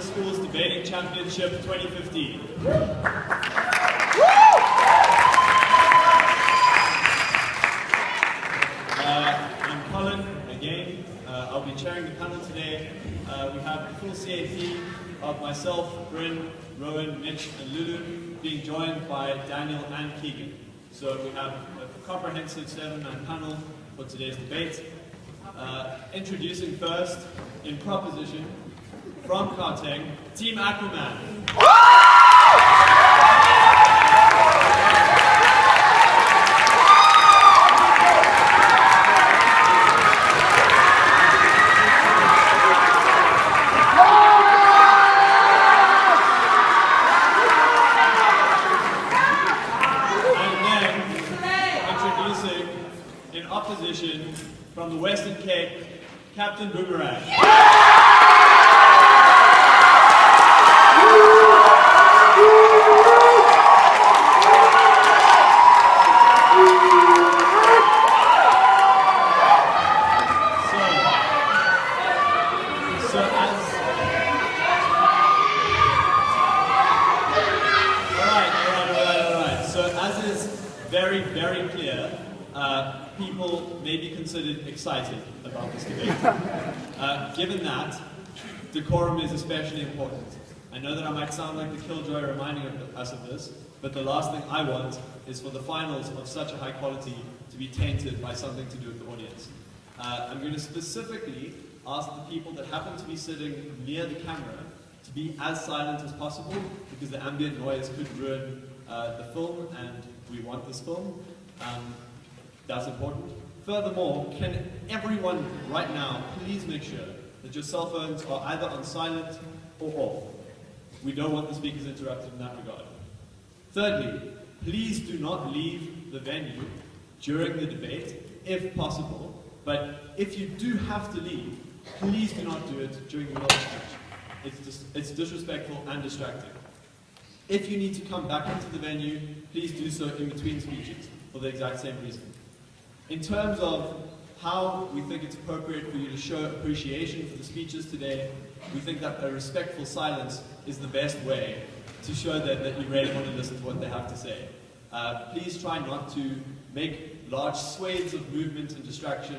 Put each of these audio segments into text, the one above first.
Schools Debating Championship 2015. I'm Colin again. I'll be chairing the panel today. We have the full CAP of myself, Bryn, Rowan, Mitch, and Lulu, being joined by Daniel and Keegan. So we have a comprehensive 7-man panel for today's debate. Introducing first, in proposition, from Gauteng, Team Aquaman. From the Western Cape, Captain Boomerang. So as is very, very clear, people may be considered excited about this debate. Given that, decorum is especially important. I know that I might sound like the killjoy reminding us of this, but the last thing I want is for the finals of such a high quality to be tainted by something to do with the audience. I'm going to specifically ask the people that happen to be sitting near the camera to be as silent as possible, because the ambient noise could ruin the film, and we want this film. That's important. Furthermore, can everyone right now please make sure that your cell phones are either on silent or off? We don't want the speakers interrupted in that regard. Thirdly, please do not leave the venue during the debate, if possible, but if you do have to leave, please do not do it during the middle of the speech. It's disrespectful and distracting. If you need to come back into the venue, please do so in between speeches for the exact same reason. In terms of how we think it's appropriate for you to show appreciation for the speeches today, we think that a respectful silence is the best way to show that you really want to listen to what they have to say. Please try not to make large swathes of movement and distraction.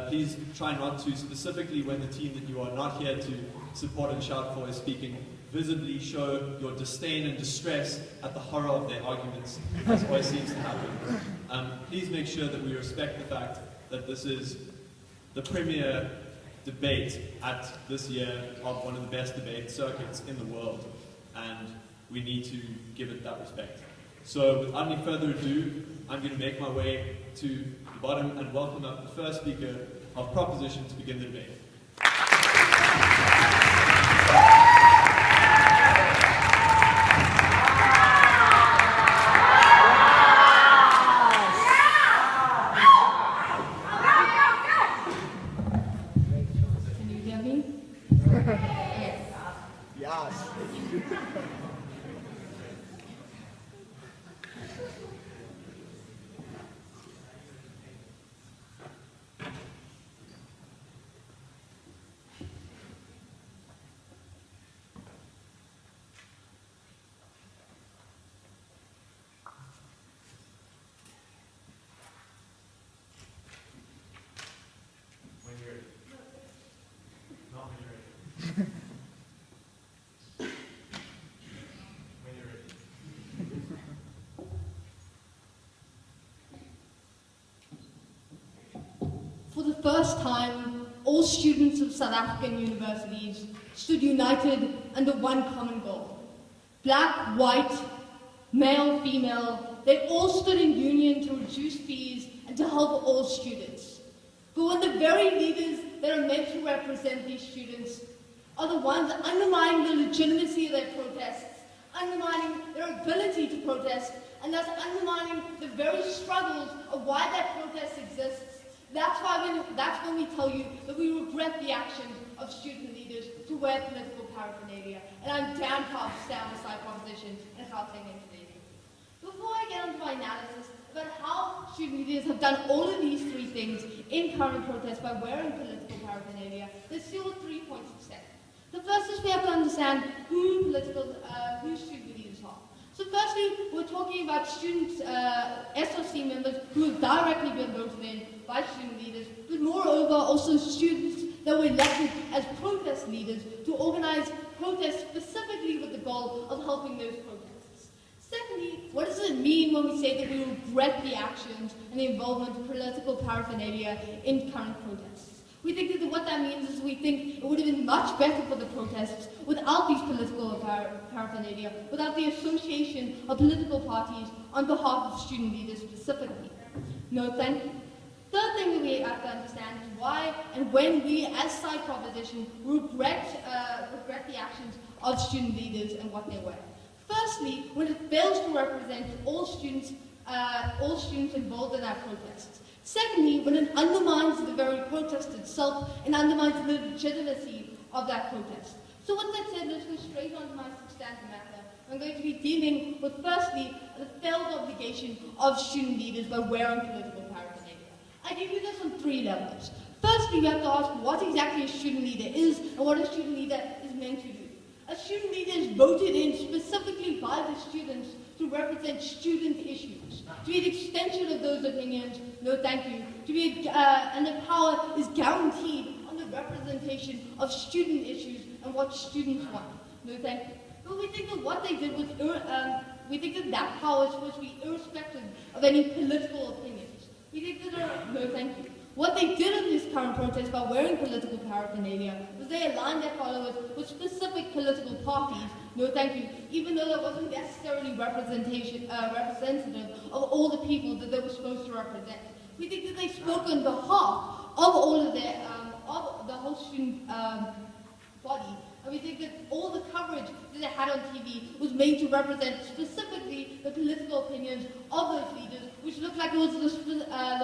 Please try not to, specifically when the team that you are not here to support and shout for is speaking, visibly show your disdain and distress at the horror of their arguments, as always seems to happen. Please make sure that we respect the fact that this is the premier debate at this year of one of the best debate circuits in the world, and we need to give it that respect. So without any further ado, I'm going to make my way to the bottom and welcome up the first speaker of proposition to begin the debate. For the first time, all students of South African universities stood united under one common goal. Black, white, male, female, they all stood in union to reduce fees and to help all students. But when the very leaders that are meant to represent these students are the ones undermining the legitimacy of their protests, undermining their ability to protest, and thus undermining the very struggles of why that protest exists, that's when we tell you that we regret the actions of student leaders to wear political paraphernalia. And I'm damn proud to stand beside proposition and Gauteng today. Before I get into my analysis about how student leaders have done all of these three things in current protests by wearing political paraphernalia, there's still 3 points of step. The first is we have to understand who student leaders are. So firstly, we're talking about students, SOC members who have directly been voted in by student leaders, but moreover also students that were elected as protest leaders to organize protests specifically with the goal of helping those protests. Secondly, what does it mean when we say that we regret the actions and the involvement of political paraphernalia in current protests? We think that what that means is we think it would have been much better for the protests without these political paraphernalia, without the association of political parties on behalf of student leaders specifically. No, thank you. Third thing that we have to understand is why and when we, as side proposition, regret the actions of student leaders and what they were. Firstly, when it fails to represent all students involved in that protests. Secondly, when it undermines the very protest itself and undermines the legitimacy of that protest. So with that said, let's go straight on to my substantive matter. I'm going to be dealing with, firstly, the failed obligation of student leaders by wearing political paraphernalia. I give you this on 3 levels. Firstly, we have to ask what exactly a student leader is and what a student leader is meant to do. A student leader is voted in specifically by the students to represent student issues, to be an extension of those opinions, no thank you, and the power is guaranteed on the representation of student issues and what students want, no thank you. But we think that what they did was, we think that power is supposed to be irrespective of any political opinions. We think that, no thank you. What they did in this current protest by wearing political paraphernalia was they aligned their followers with specific political parties, no thank you, even though that wasn't necessarily representative of all the people that they were supposed to represent. We think that they spoke on behalf of all of their, of the whole student body. And we think that all the coverage that they had on TV was made to represent specifically the political opinions of those leaders, which looked like it was the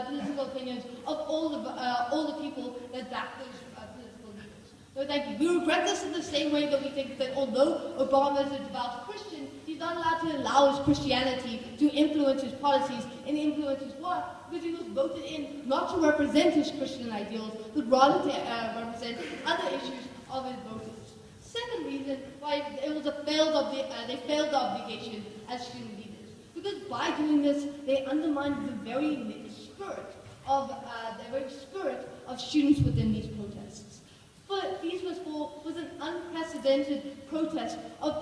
political opinions of all the people that backed those political leaders. So thank you. We regret this in the same way that we think that although Obama is a devout Christian, he's not allowed to allow his Christianity to influence his policies and influence his work, because he was voted in not to represent his Christian ideals, but rather to represent other issues of his voters. Second reason why it was they failed the obligation as student leaders, because by doing this they undermined the very spirit of students within these protests. But these was an unprecedented protest of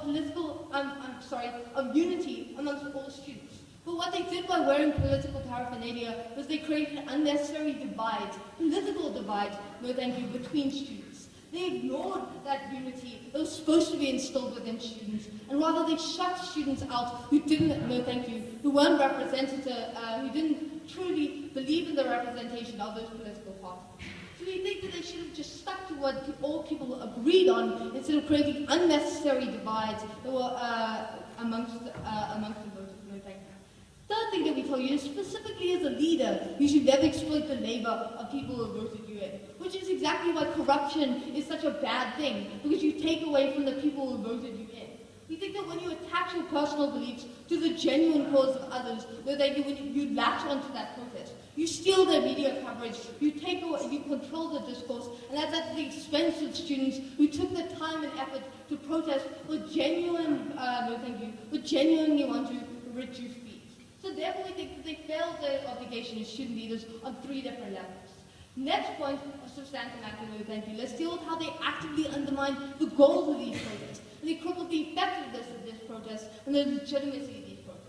of unity amongst all students. But what they did by wearing political paraphernalia was they created unnecessary divides, political divides, no thank you, between students. They ignored that unity that was supposed to be instilled within students, and rather they shut students out who didn't, no thank you, who weren't representative, who didn't truly believe in the representation of those political parties. So we think that they should have just stuck to what all people agreed on instead of creating unnecessary divides that were amongst the voters. No thank you. Third thing that we tell you is specifically as a leader, you should never exploit the labor of people who voted you in, which is exactly why corruption is such a bad thing, because you take away from the people who voted you in. We think that when you attach your personal beliefs to the genuine cause of others, that you latch onto that protest. You steal their media coverage, you take away, you control the discourse, and that's at the expense of students who took the time and effort to protest with genuinely want to reduce fees. So therefore we think that they failed their obligation as student leaders on 3 different levels. Next point of substantive activity, thank you. Let's deal with how they actively undermine the goals of these protests. And they crippled the effectiveness of this protest and the legitimacy of these protests.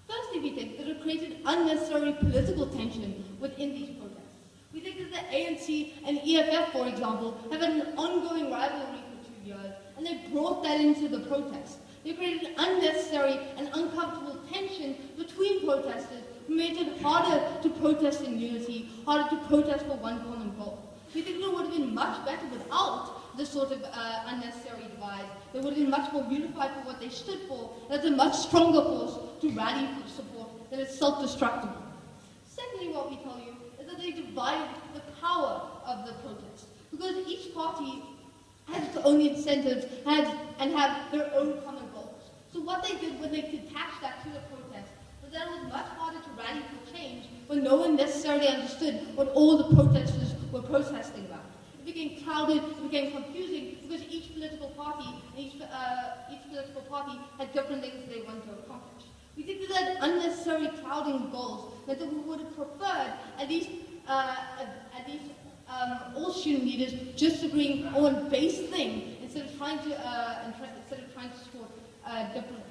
Firstly, we think that it created unnecessary political tension within these protests. We think that the ANC and EFF, for example, have had an ongoing rivalry for 2 years, and they brought that into the protest. They created unnecessary and uncomfortable tension between protesters, who made it harder to protest in unity, harder to protest for one common goal. We think it would have been much better without this sort of unnecessary divide. They would have been much more unified for what they stood for, and it's a much stronger force to rally for support than it's self-destructive. Secondly, what we tell you is that they divided the power of the protest, because each party has its own incentives and have their own common goals. So what they did when they detached that to the protest was that it was much harder to rally for change when no one necessarily understood what all the protesters were protesting about. If became crowded, it became confusing, because each political party had different things they wanted to accomplish. We think that unnecessary crowding goals meant that we would have preferred at least all student leaders just agreeing on one base thing instead of trying to support different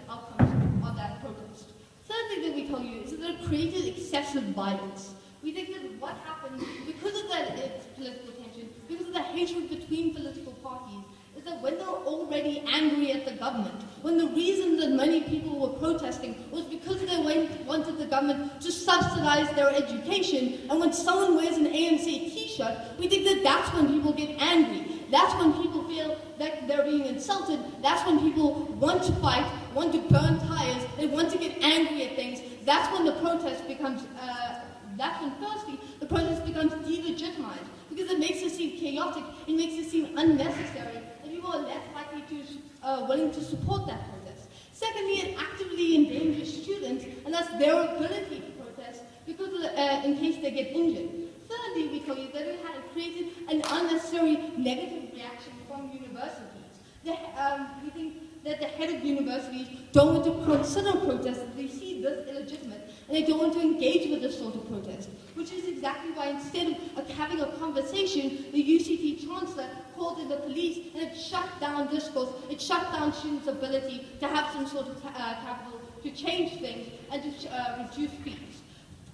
outcomes of that protest. Third thing that we tell you is that it created excessive violence. We think that what happened because of that political tension, because of the hatred between political parties, is that when they're already angry at the government, when the reason that many people were protesting was because they wanted the government to subsidize their education, and when someone wears an ANC t-shirt, we think that that's when people get angry. That's when people feel that they're being insulted. That's when people want to fight, want to burn tires, they want to get angry at things. That's when the protest becomes, firstly, the protest becomes delegitimized, because it makes it seem chaotic, it makes it seem unnecessary, and people are less likely to, willing to support that protest. Secondly, it actively endangers students, and thus their ability to protest, because in case they get injured. Thirdly, we tell you that it had created an unnecessary negative reaction from universities. We think that the head of universities don't want to consider protests, they see this illegitimate, and they don't want to engage with this sort of protest, which is exactly why instead of having a conversation, the UCT Chancellor called in the police, and it shut down discourse, it shut down students' ability to have some sort of capital to change things and to reduce fees.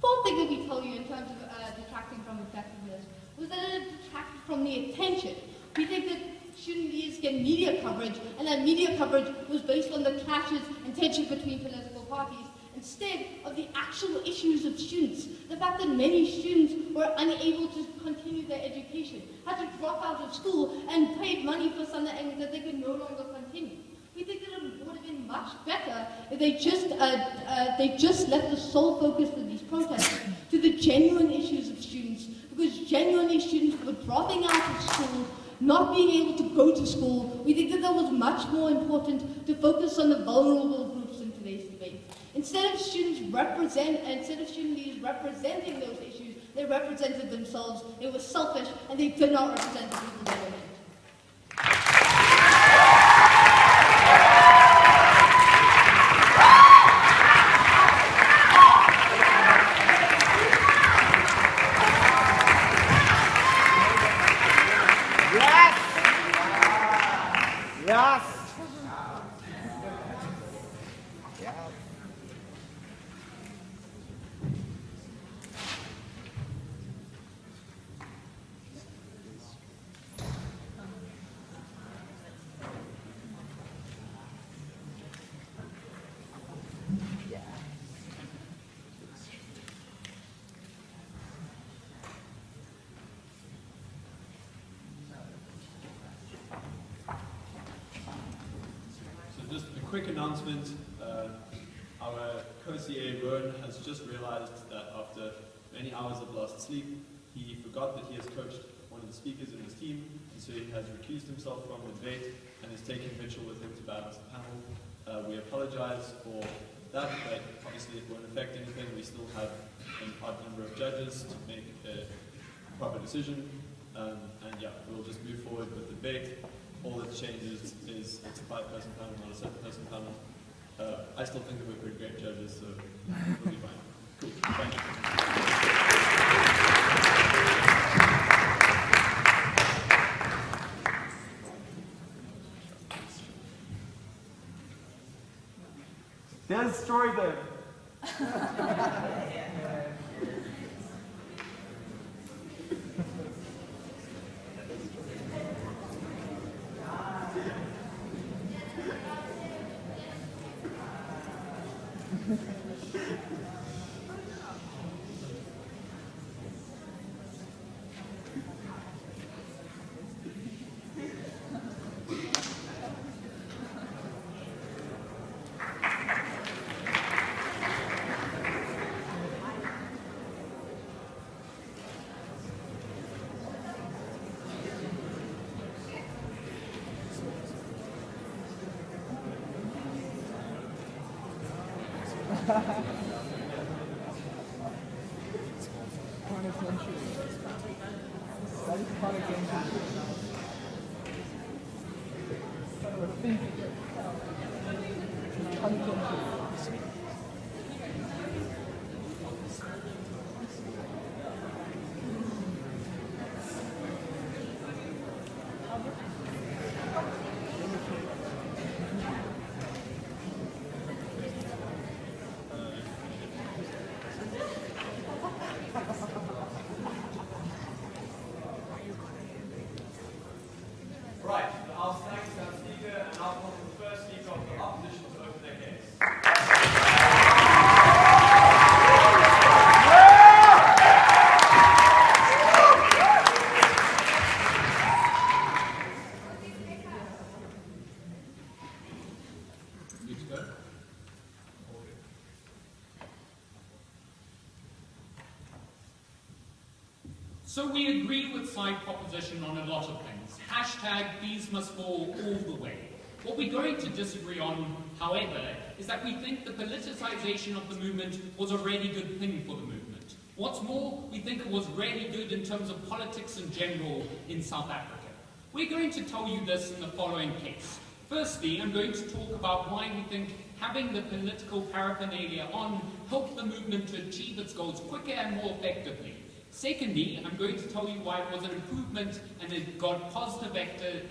Fourth thing that we tell you in terms of detracting from effectiveness was that it detracted from the attention. We think that student leaders get media coverage, and that media coverage was based on the clashes and tension between political parties instead of the actual issues of students. The fact that many students were unable to continue their education, had to drop out of school and paid money for something that they could no longer continue. We think that it would have been much better if they just left the sole focus of these protests to the genuine issues of students, because genuinely students were dropping out of school, not being able to go to school. We think that was much more important to focus on the vulnerable groups in today's debate. Instead of student leaders representing those issues, they represented themselves. They were selfish, and they did not represent the people they were meant. Just a quick announcement. Our co-CA, Rowan, has just realized that after many hours of lost sleep, he forgot that he has coached one of the speakers in his team, and so he has recused himself from the debate and is taking Mitchell with him to balance the panel. We apologize for that, but obviously it won't affect anything. We still have an odd number of judges to make a proper decision, and yeah, we'll just move forward with the debate. All that changes is it's a 5-person panel, not a 7-person panel. I still think that we're pretty great judges, so we'll be fine. Cool. Thank you. Destroy them. That is Right, I'll thank our speaker and I'll call the first speaker of the opposition to open their case. You to go? So we agree with side proposition on a lot of things. Hashtag fees must fall all the way. What we're going to disagree on, however, is that we think the politicization of the movement was a really good thing for the movement. What's more, we think it was really good in terms of politics in general in South Africa. We're going to tell you this in the following case. Firstly, I'm going to talk about why we think having the political paraphernalia on helped the movement to achieve its goals quicker and more effectively. Secondly, I'm going to tell you why it was an improvement and it got positive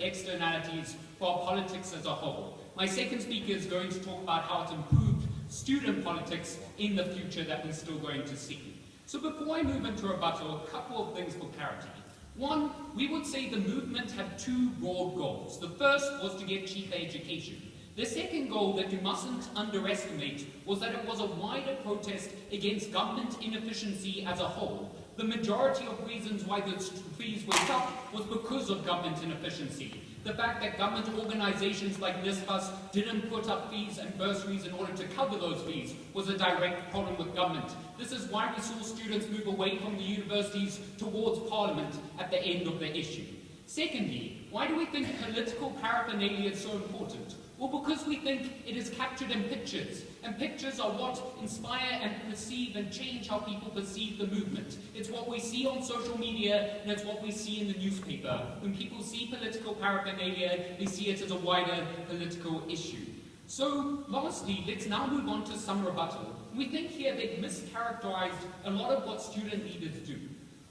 externalities for our politics as a whole. My second speaker is going to talk about how it improved student politics in the future that we're still going to see. So before I move into rebuttal, a couple of things for clarity. One, we would say the movement had two broad goals. The first was to get cheaper education. The second goal that you mustn't underestimate was that it was a wider protest against government inefficiency as a whole. The majority of reasons why the fees went up was because of government inefficiency. The fact that government organizations like NSFAS didn't put up fees and bursaries in order to cover those fees was a direct problem with government. This is why we saw students move away from the universities towards parliament at the end of the issue. Secondly, why do we think political paraphernalia is so important? Well, because we think it is captured in pictures, and pictures are what inspire and perceive and change how people perceive the movement. It's what we see on social media, and it's what we see in the newspaper. When people see political paraphernalia, they see it as a wider political issue. So, lastly, let's now move on to some rebuttal. We think here they've mischaracterized a lot of what student leaders do.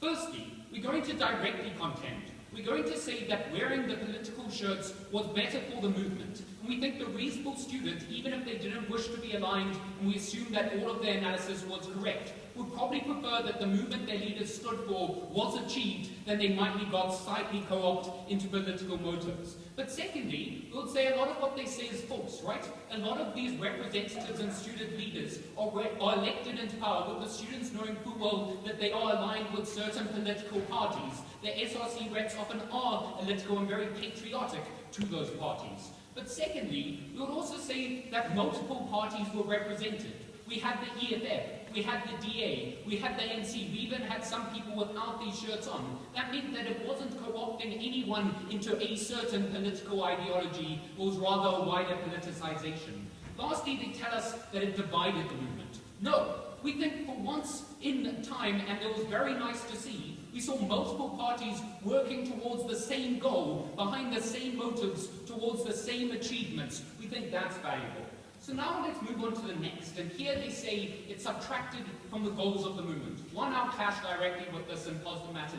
Firstly, we're going to directly contend. We're going to say that wearing the political shirts was better for the movement. And we think the reasonable student, even if they didn't wish to be aligned, and we assume that all of their analysis was correct, would probably prefer that the movement their leaders stood for was achieved than they might be got slightly co-opted into political motives. But secondly, we would say a lot of what they say is false, right? A lot of these representatives and student leaders are elected into power with the students knowing full well that they are aligned with certain political parties. The SRC reps often are political and very patriotic to those parties. But secondly, we would also say that multiple parties were represented. We had the EFF, we had the DA, we had the NC, we even had some people without these shirts on. That meant that it wasn't co-opting anyone into a certain political ideology, it was rather a wider politicization. Lastly, they tell us that it divided the movement. No, we think for once in time, and it was very nice to see, we saw multiple parties working towards the same goal, behind the same motives, towards the same achievements. We think that's valuable. So now let's move on to the next, and here they say it's subtracted from the goals of the movement. One, I'll clash directly with this and pause the matter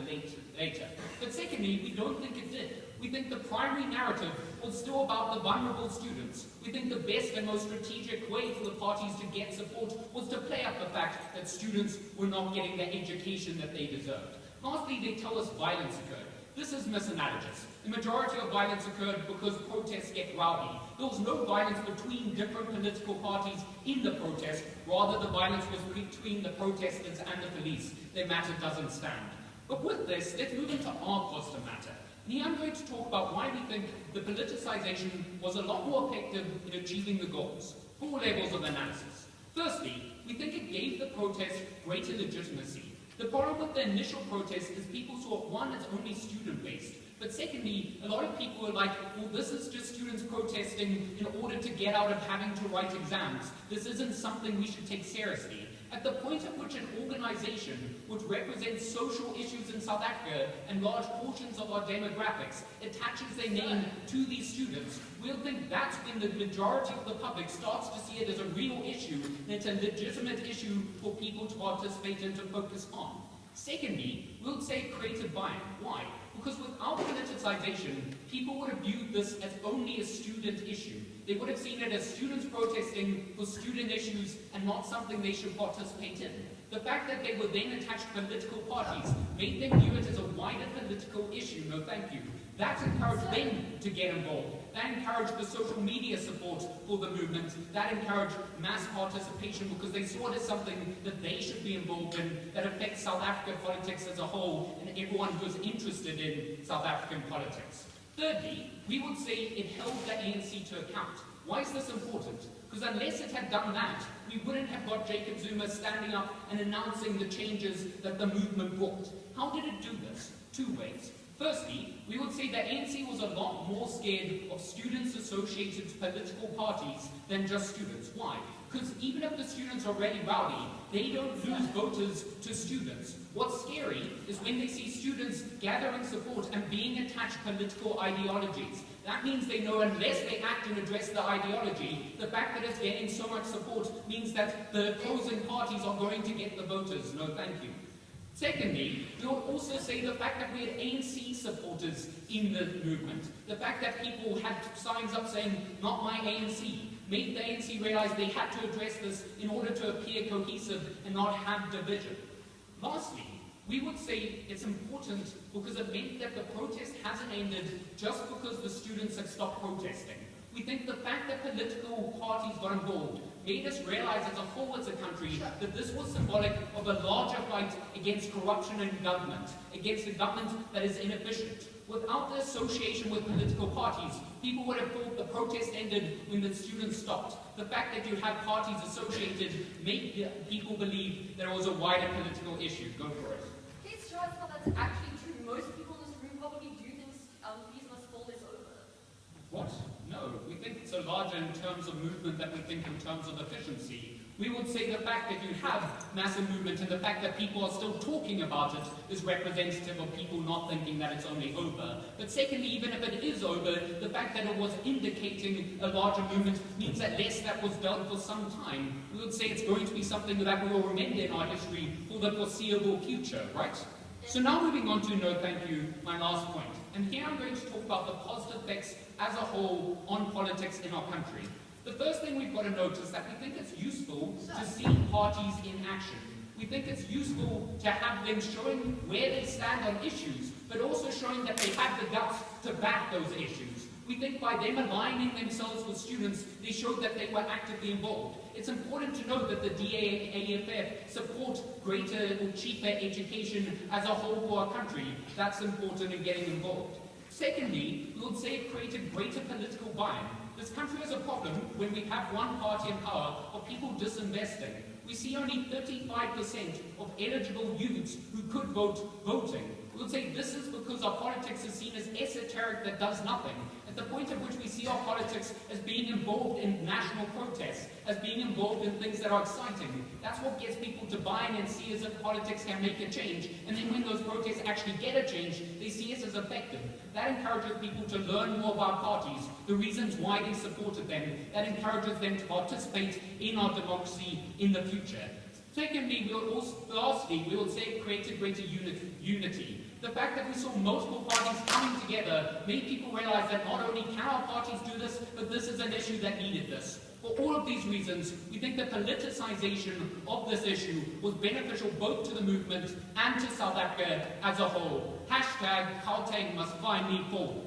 later. But secondly, we don't think it did. We think the primary narrative was still about the vulnerable students. We think the best and most strategic way for the parties to get support was to play up the fact that students were not getting the education that they deserved. Lastly, they tell us violence occurred. This is misanalogous. The majority of violence occurred because protests get rowdy. There was no violence between different political parties in the protest. Rather, the violence was between the protesters and the police. Their matter doesn't stand. But with this, let's move into our positive matter. And here I'm going to talk about why we think the politicization was a lot more effective in achieving the goals. 4 levels of analysis. Firstly, we think it gave the protest greater legitimacy. The problem with the initial protest is people saw, one, it's only student-based. But secondly, a lot of people were like, well, this is just students protesting in order to get out of having to write exams. This isn't something we should take seriously. At the point at which an organization which represents social issues in South Africa and large portions of our demographics attaches their name to these students, we'll think that's when the majority of the public starts to see it as a real issue, and it's a legitimate issue for people to participate and to focus on. Secondly, we'll say creative buy-in. Why? Because without politicization, people would have viewed this as only a student issue. They would have seen it as students protesting for student issues and not something they should participate in. The fact that they were then attached to political parties made them view it as a wider political issue. No, thank you. That encouraged them to get involved. That encouraged the social media support for the movement. That encouraged mass participation because they saw it as something that they should be involved in that affects South African politics as a whole and everyone who's interested in South African politics. Thirdly, we would say it held the ANC to account. Why is this important? Because unless it had done that, we wouldn't have got Jacob Zuma standing up and announcing the changes that the movement brought. How did it do this? Two ways. Firstly, we would say that ANC was a lot more scared of students associated to political parties than just students. Why? Because even if the students are really rowdy, they don't lose voters to students. What's scary is when they see students gathering support and being attached to political ideologies. That means they know unless they act and address the ideology, the fact that it's getting so much support means that the opposing parties are going to get the voters. No, thank you. Secondly, we would also say the fact that we had ANC supporters in the movement, the fact that people had signs up saying, "Not my ANC," made the ANC realize they had to address this in order to appear cohesive and not have division. Lastly, we would say it's important because it meant that the protest hasn't ended just because the students had stopped protesting. We think the fact that political parties got involved made us realize as a whole as a country that this was symbolic of a larger fight against corruption in government, against a government that is inefficient. Without the association with political parties, people would have thought the protest ended when the students stopped. The fact that you have parties associated made people believe there was a wider political issue. Go for it. Please show us how that's actually true. Most people in this room probably do think fees must fall this over. What? No, we think it's a larger in terms of movement than we think in terms of efficiency. We would say the fact that you have massive movement and the fact that people are still talking about it is representative of people not thinking that it's only over. But secondly, even if it is over, the fact that it was indicating a larger movement means that less that was done for some time. We would say it's going to be something that we will remember in our history for the foreseeable future, right? So now moving on to, no thank you, my last point. And here I'm going to talk about the positive effects as a whole on politics in our country. The first thing we've got to note is that we think it's useful to see parties in action. We think it's useful to have them showing where they stand on issues, but also showing that they have the guts to back those issues. We think by them aligning themselves with students, they showed that they were actively involved. It's important to note that the DAAFF support greater or cheaper education as a whole for our country. That's important in getting involved. Secondly, we would say it created greater political buy-in. This country has a problem when we have one party in power of people disinvesting. We see only 35% of eligible youths who could vote voting. We would say this is because our politics is seen as esoteric that does nothing. At the point at which we see our politics as being involved in national protests, as being involved in things that are exciting. That's what gets people to buy in and see as if politics can make a change. And then when those protests actually get a change, they see us as effective. That encourages people to learn more about parties, the reasons why they supported them. That encourages them to participate in our democracy in the future. Secondly, lastly, we will say it created greater unity. The fact that we saw multiple parties coming together made people realize that not only can our parties do this, but this is an issue that needed this. For all of these reasons, we think the politicization of this issue was beneficial both to the movement and to South Africa as a whole. Hashtag Gauteng must finally fall.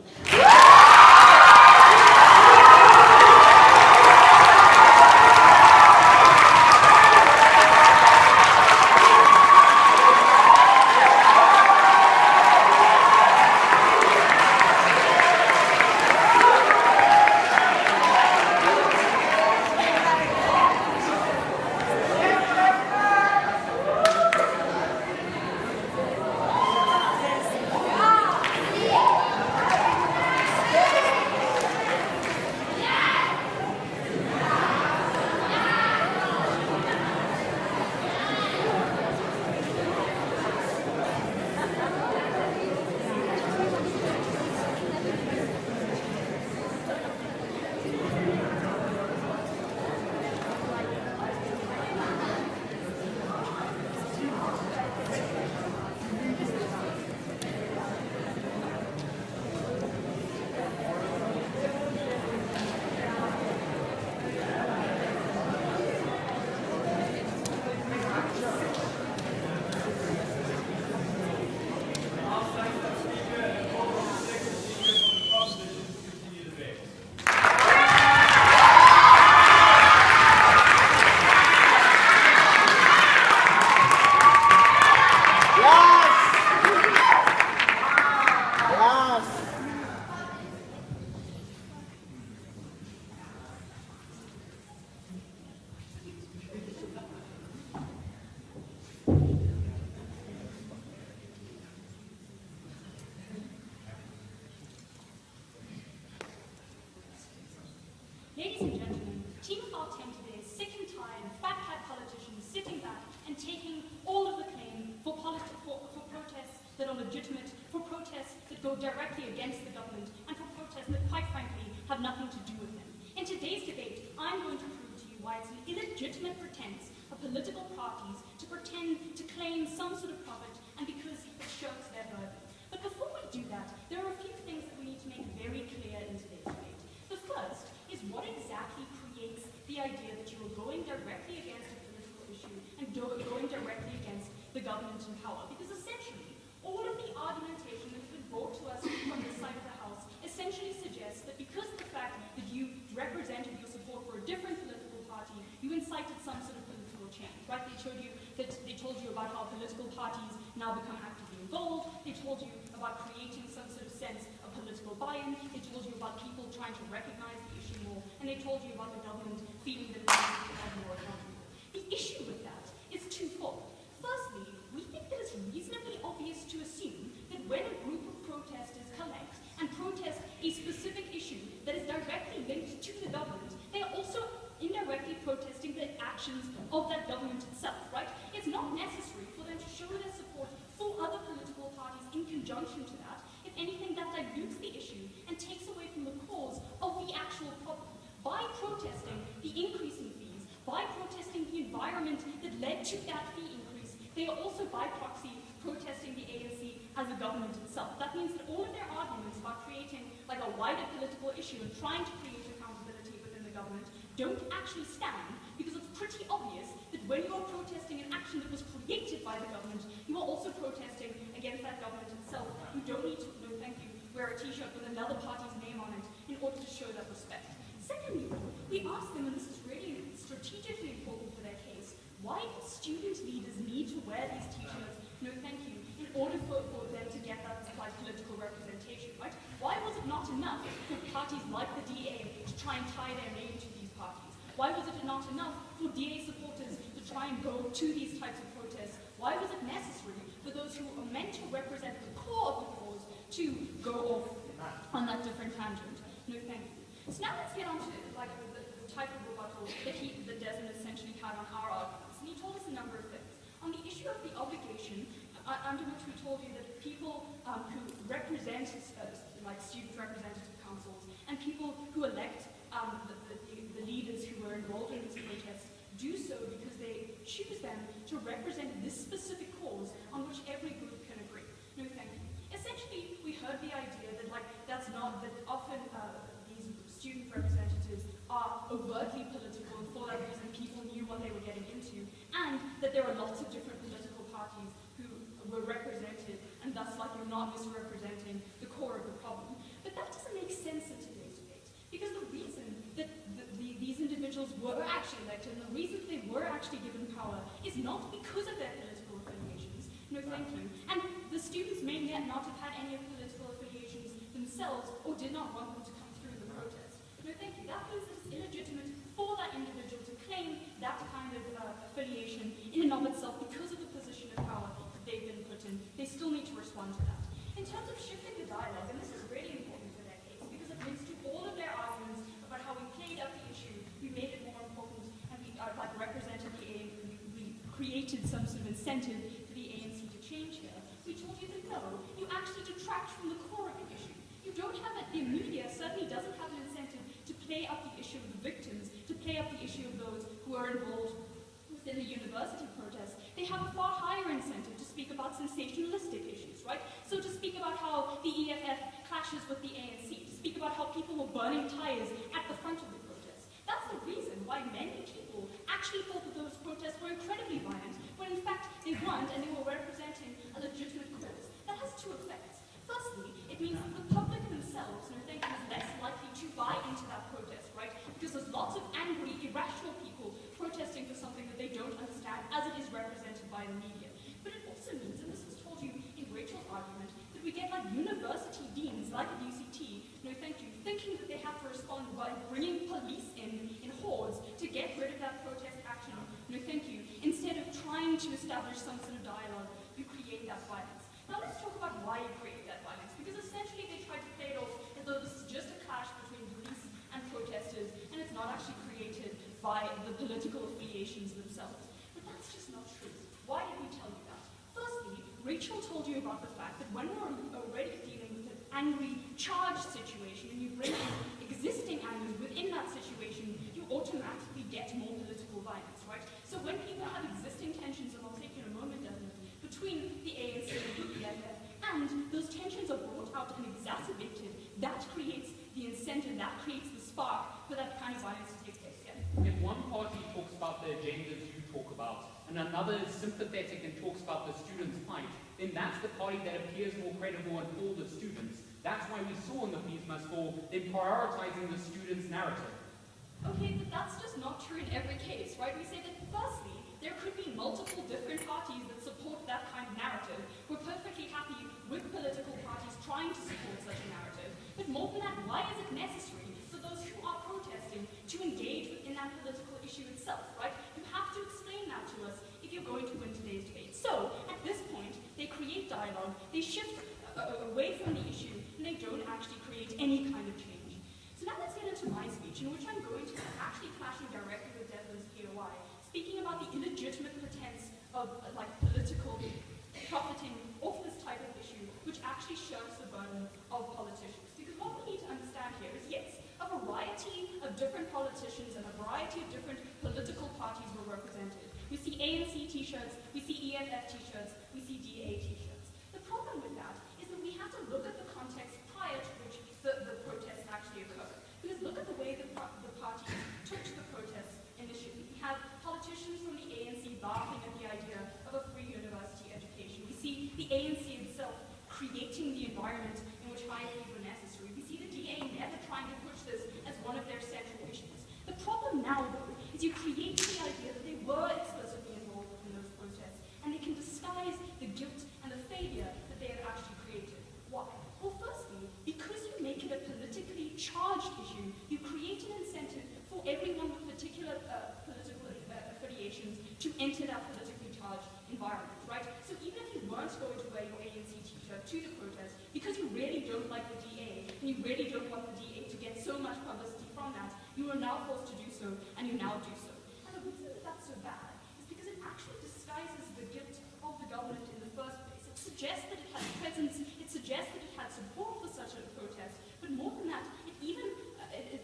Team of our 10 today is sick and tired of fat cat politicians sitting back and taking all of the claim for protests that are legitimate, for protests that go directly against the government, and for protests that, quite frankly, have nothing to do with them. In today's debate, I'm going to prove to you why it's an illegitimate pretense of political parties to pretend to claim some sort of profit, and because it shirks their burden. But before we do that, there are a few things that we need to make very clear in today's debate. The first is what exactly creates the idea that you are going directly against a political issue and going directly against the government in power. Because essentially, all of the argumentation that has been brought to us from this side of the House essentially suggests that because of the fact that you represented your support for a different political party, you incited some sort of political change, right? They told you about how political parties now become actively involved. They told you about creating some sort of sense of political buy-in. They told you about people trying to recognize the issue more, and they told you about the government feeling the need to have more accountable. The issue with that is twofold. Firstly, we think that it's reasonably obvious to assume that when a group of protesters collect and protest a specific issue that is directly linked to the government, they are also indirectly protesting the actions of that government itself, right? It's not necessary for them to show their support for other political parties in conjunction to that. If anything, that dilutes the issue and takes away from the cause of the actual problem. By protesting the increase in fees, by protesting the environment that led to that fee increase, they are also by proxy protesting the ANC as a government itself. That means that all of their arguments about creating like a wider political issue and trying to create accountability within the government don't actually stand, because it's pretty obvious that when you are protesting an action that was created by the government, you are also protesting against that government itself. You don't need to, no thank you, wear a t-shirt with another party's name on it in order to show that respect. Secondly, we asked them, and this is really strategically important for their case, why do student leaders need to wear these t-shirts, no thank you, in order for them to get that like political representation, right? Why was it not enough for parties like the DA to try and tie their name to these parties? Why was it not enough for DA supporters to try and go to these types of protests? Why was it necessary for those who are meant to represent the core of the cause to go off on that different tangent? No thank you. So now let's get on to like the type of rebuttal that Desmond essentially had on our arguments. And he told us a number of things. On the issue of the obligation, under which we told you that people who represent like student representative councils and people who elect the leaders who were involved in these protests do so because they choose them to represent this specific cause on which every group can agree. No thank you. Essentially, we heard the idea that like that's not, that often these student representatives are overtly political, and for that reason people knew what they were getting into, and that there are lots of different political parties who were represented, and thus like you're not misrepresenting the core of the problem. But that doesn't make sense in today's debate, because the reason that these individuals were actually elected, and the reason they were actually given power, is not because of their political affiliations. No thank you. And the students may not have had any political affiliations themselves, or did not want them to come through the protest. No thank you. That means that it's illegitimate for that individual to claim that kind of affiliation in and of itself because of the position of power that they've been put in. They still need to respond to that. In terms of shifting the dialogue, and this is really important for their case, because it links to all of their arguments about how we played up the issue, we made it more important, and we like represented the ANC, we created some sort of incentive for the ANC to change here. We told you that no, you actually detract from the core of the issue. You don't have it, the media certainly doesn't have an incentive to play up the issue of the victims, to play up the issue of those who are involved within the university protests. They have a far higher incentive to speak about sensationalistic issues, right? So to speak about how the EFF clashes with the ANC, to speak about how people were burning tires at the front of the protests. That's the reason why many people actually thought that those protests were incredibly violent, when in fact they weren't, and they were representing a legitimate cause. That has two effects. Firstly, it means that the public themselves, and I think, is less likely to buy into that protest, right? Because there's lots of angry, irrational people protesting for something that they don't understand as it is represented by the media. But it also means, and this was told you in Rachel's argument, that we get like university deans like at UCT, no thank you, thinking that they have to respond by bringing police in hordes to get rid of that protest action, no thank you, instead of trying to establish some sort of dialogue, you create that violence. Now let's talk about why you create that violence, because essentially they tried to play it off as though this is just a clash between police and protesters, and it's not actually created by the political affiliations themselves. But that's just not true. Why did we tell you that? Firstly, Rachel told you about the fact that when we're already dealing with an angry, charged situation, and you bring in existing anger within that situation, you automatically get more political violence, right? So when people have existing tensions, and I'll take you in a moment, definitely, between the ANC and the EFF, and those tensions are brought out and exacerbated, that creates the incentive, that creates the spark for that kind of violence to take place. Yeah? If one party talks about the agendas you talk about, and another is sympathetic and talks about the students' fight, then that's the party that appears more credible and for the students. That's why we saw in the Fees Must Fall, they're prioritizing the students' narrative. Okay, but that's just not true in every case, right? We say that firstly, there could be multiple different parties that support that kind of narrative. We're perfectly happy with political parties trying to support such a narrative. But more than that, why is it necessary for those who are protesting to engage in that political issue itself, right? You have to explain that to us if you're going to win today's debate. So, at this point, they create dialogue, they shift away from the issue, and they don't actually create any kind of change. So now let's get into my speech, in which I'm going to actually clashing directly with Devlin's POI, speaking about the illegitimate pretense of political profiting off this type of issue, which actually shirks the burden of politicians. Because what we need to understand here is, yes, a variety of different politicians and a variety of different political parties were represented. We see ANC t-shirts, we see EFF t-shirts, we see DA t-shirts. The problem with that is that we have to look at the context prior to which the protests actually occurred. Because look at the way the parties took to the protests initially. We have politicians from the ANC laughing at the idea of a free university education. We see the ANC itself creating the environment in which high fees were necessary. We see the DA never trying to push this as one of their central issues. The problem now, though, is you create the idea that they were explicitly involved in those protests, and they can disguise the guilt and the failure that they have actually created. Why? Well, firstly, because you make it a politically charged issue, you create an incentive for everyone with particular political affiliations to enter that politically charged environment, right? So even if you weren't going to wear your ANC t-shirt to the protest, because you really don't like the DA, and you really don't want the DA to get so much publicity from that, you are now forced to do so, and you now do so. And the reason that that's so bad is because it actually disguises the guilt of the government in the first place. It suggests that it had presence, it suggests that it had support for such a protest, but more than that,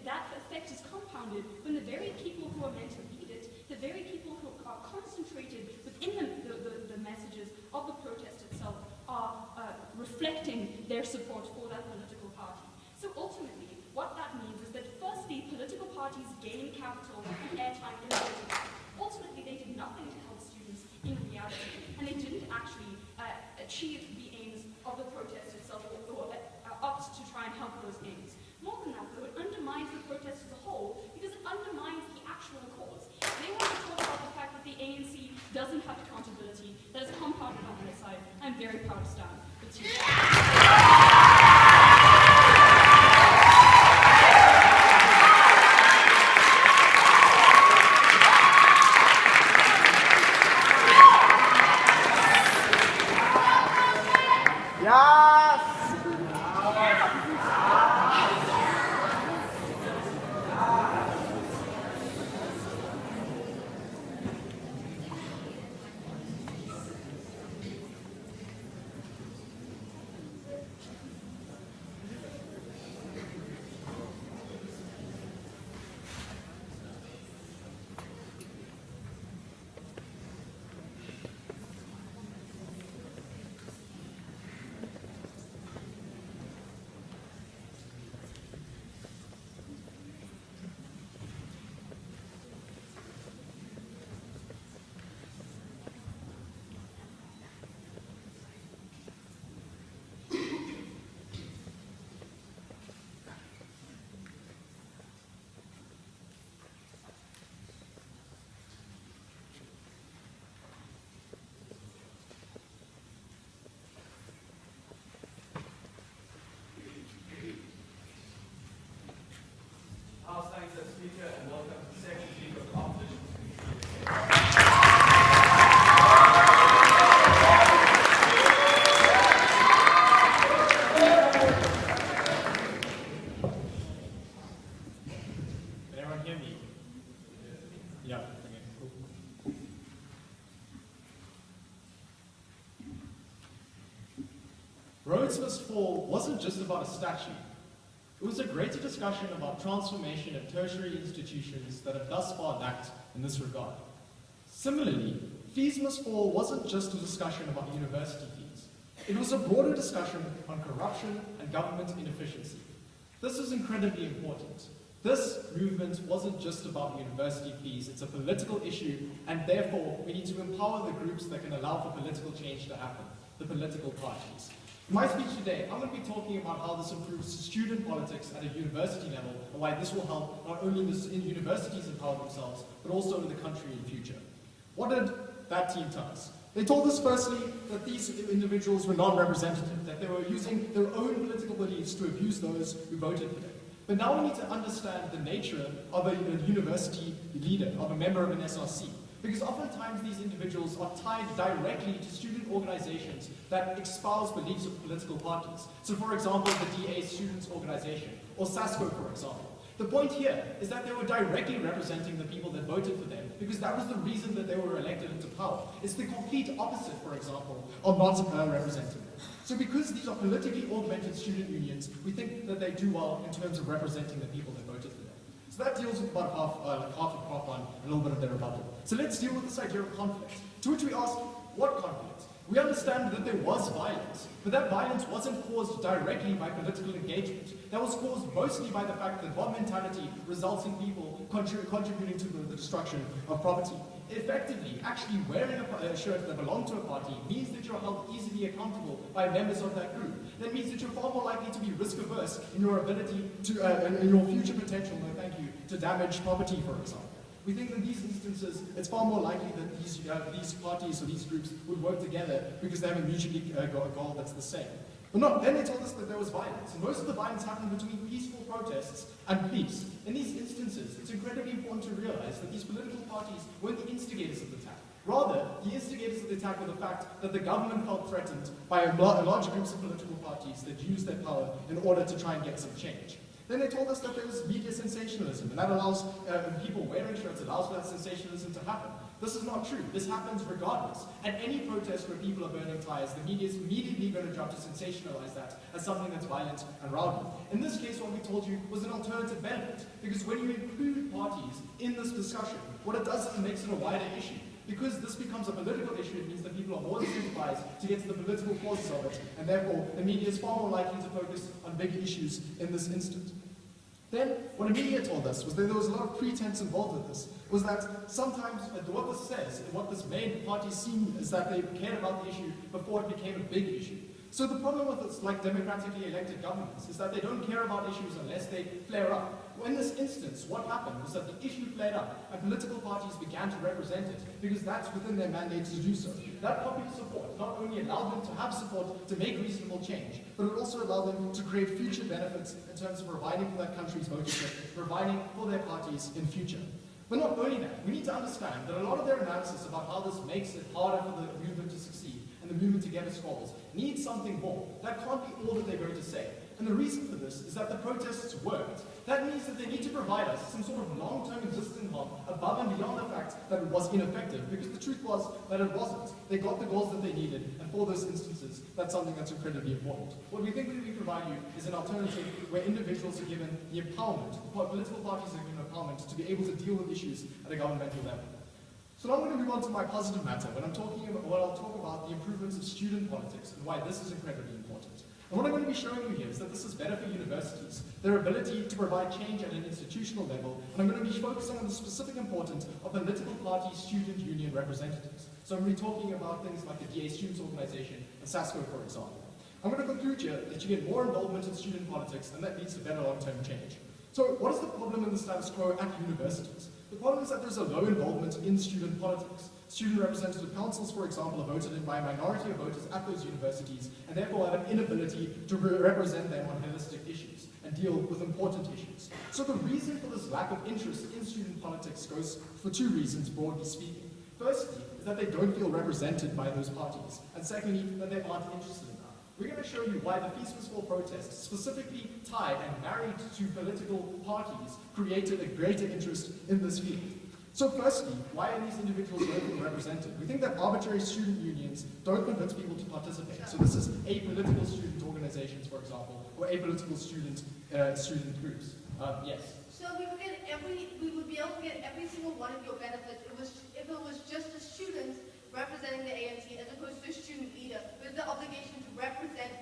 that effect is compounded when the very people who are meant to lead it, the very people who are concentrated within the messages of the protest itself, are reflecting their support for that political party. So ultimately, what that means is that firstly, political parties gain capital and airtime in politics. Ultimately, they did nothing to help students in reality, and they didn't actually achieve the aims of the protest itself, or opt to try and help those aims. More than that, though, it undermines the protest as a whole, because it undermines the actual cause. They want to talk about the fact that the ANC doesn't have accountability, that is compounded on their side. I'm very proud to stand with you. Speaker, and welcome to the second speaker of the opposition. Can everyone hear me? Yeah. Okay, cool. Roads Must Fall wasn't just about a statue. It was a greater discussion about transformation of tertiary institutions that have thus far lacked in this regard. Similarly, Fees Must Fall wasn't just a discussion about university fees. It was a broader discussion on corruption and government inefficiency. This is incredibly important. This movement wasn't just about university fees, it's a political issue, and therefore we need to empower the groups that can allow for political change to happen, the political parties. In my speech today, I'm going to be talking about how this improves student politics at a university level, and why this will help not only in universities empower themselves, but also in the country in the future. What did that team tell us? They told us firstly that these individuals were non-representative, that they were using their own political beliefs to abuse those who voted for them. But now we need to understand the nature of a university leader, of a member of an SRC. Because oftentimes these individuals are tied directly to student organizations that espouse beliefs of political parties. So for example, the DA Students Organization, or SASCO for example. The point here is that they were directly representing the people that voted for them, because that was the reason that they were elected into power. It's the complete opposite, for example, of not representing them. So because these are politically augmented student unions, we think that they do well in terms of representing the people that voted for them. So that deals with about half of part one, and a little bit of their rebuttal. So let's deal with this idea of conflict. To which we ask, what conflict? We understand that there was violence, but that violence wasn't caused directly by political engagement. That was caused mostly by the fact that mob mentality results in people contributing to the destruction of property. Effectively, actually wearing a shirt that belonged to a party means that you're held easily accountable by members of that group. That means that you're far more likely to be risk-averse in your ability to, in your future potential, to damage property, for example. We think that in these instances, it's far more likely that these parties or these groups would work together because they have a mutually goal that's the same. But no, then they told us that there was violence, and most of the violence happened between peaceful protests and police. In these instances, it's incredibly important to realize that these political parties weren't the instigators of the attack. Rather, the instigators of the attack were the fact that the government felt threatened by large groups of political parties that used their power in order to try and get some change. Then they told us that there was media sensationalism, and that allows people wearing shirts, allows for that sensationalism to happen. This is not true. This happens regardless. At any protest where people are burning tires, the media is immediately going to jump to sensationalize that as something that's violent and rowdy. In this case, what we told you was an alternative benefit, because when you include parties in this discussion, what it does is it makes it a wider issue. Because this becomes a political issue, it means that people are more incentivized to get to the political causes of it, and therefore the media is far more likely to focus on big issues in this instant. Then, what the media told us was that there was a lot of pretense involved with this, was that sometimes what this says, and what this made parties seem is that they cared about the issue before it became a big issue. So the problem with this, like democratically elected governments, is that they don't care about issues unless they flare up. Well, in this instance, what happened was that the issue flared up, and political parties began to represent it, because that's within their mandate to do so. That popular support not only allowed them to have support to make reasonable change, but it also allowed them to create future benefits in terms of providing for that country's votership, providing for their parties in future. But not only that, we need to understand that a lot of their analysis about how this makes it harder for the movement to succeed and the movement to get its goals needs something more. That can't be all that they're going to say. And the reason for this is that the protests worked. That means that they need to provide us some sort of long-term existing harm above and beyond the fact that it was ineffective, because the truth was that it wasn't. They got the goals that they needed, and for those instances, that's something that's incredibly important. What we think that we provide you is an alternative where individuals are given the empowerment, political parties are given empowerment to be able to deal with issues at a governmental level. So now I'm going to move on to my positive matter, when I'll talk about the improvements of student politics and why this is incredibly important. And what I'm going to be showing you here is that this is better for universities, their ability to provide change at an institutional level, and I'm going to be focusing on the specific importance of political party student union representatives. So I'm going to be talking about things like the DA Students Organization and SASCO, for example. I'm going to conclude here that you get more involvement in student politics, and that leads to better long-term change. So what is the problem in the status quo at universities? The problem is that there's a low involvement in student politics. Student representative councils, for example, are voted in by a minority of voters at those universities, and therefore have an inability to represent them on holistic issues and deal with important issues. So the reason for this lack of interest in student politics goes for two reasons, broadly speaking. Firstly, is that they don't feel represented by those parties, and secondly, that they aren't interested enough. We're going to show you why the Fees Must Fall protests, specifically tied and married to political parties, created a greater interest in this field. So firstly, why are these individuals locally represented? We think that arbitrary student unions don't convince people to participate. So this is apolitical student organizations, for example, or apolitical student groups. Yes? So we would be able to get every single one of your benefits if it was just a student representing the ANC as opposed to a student leader with the obligation to represent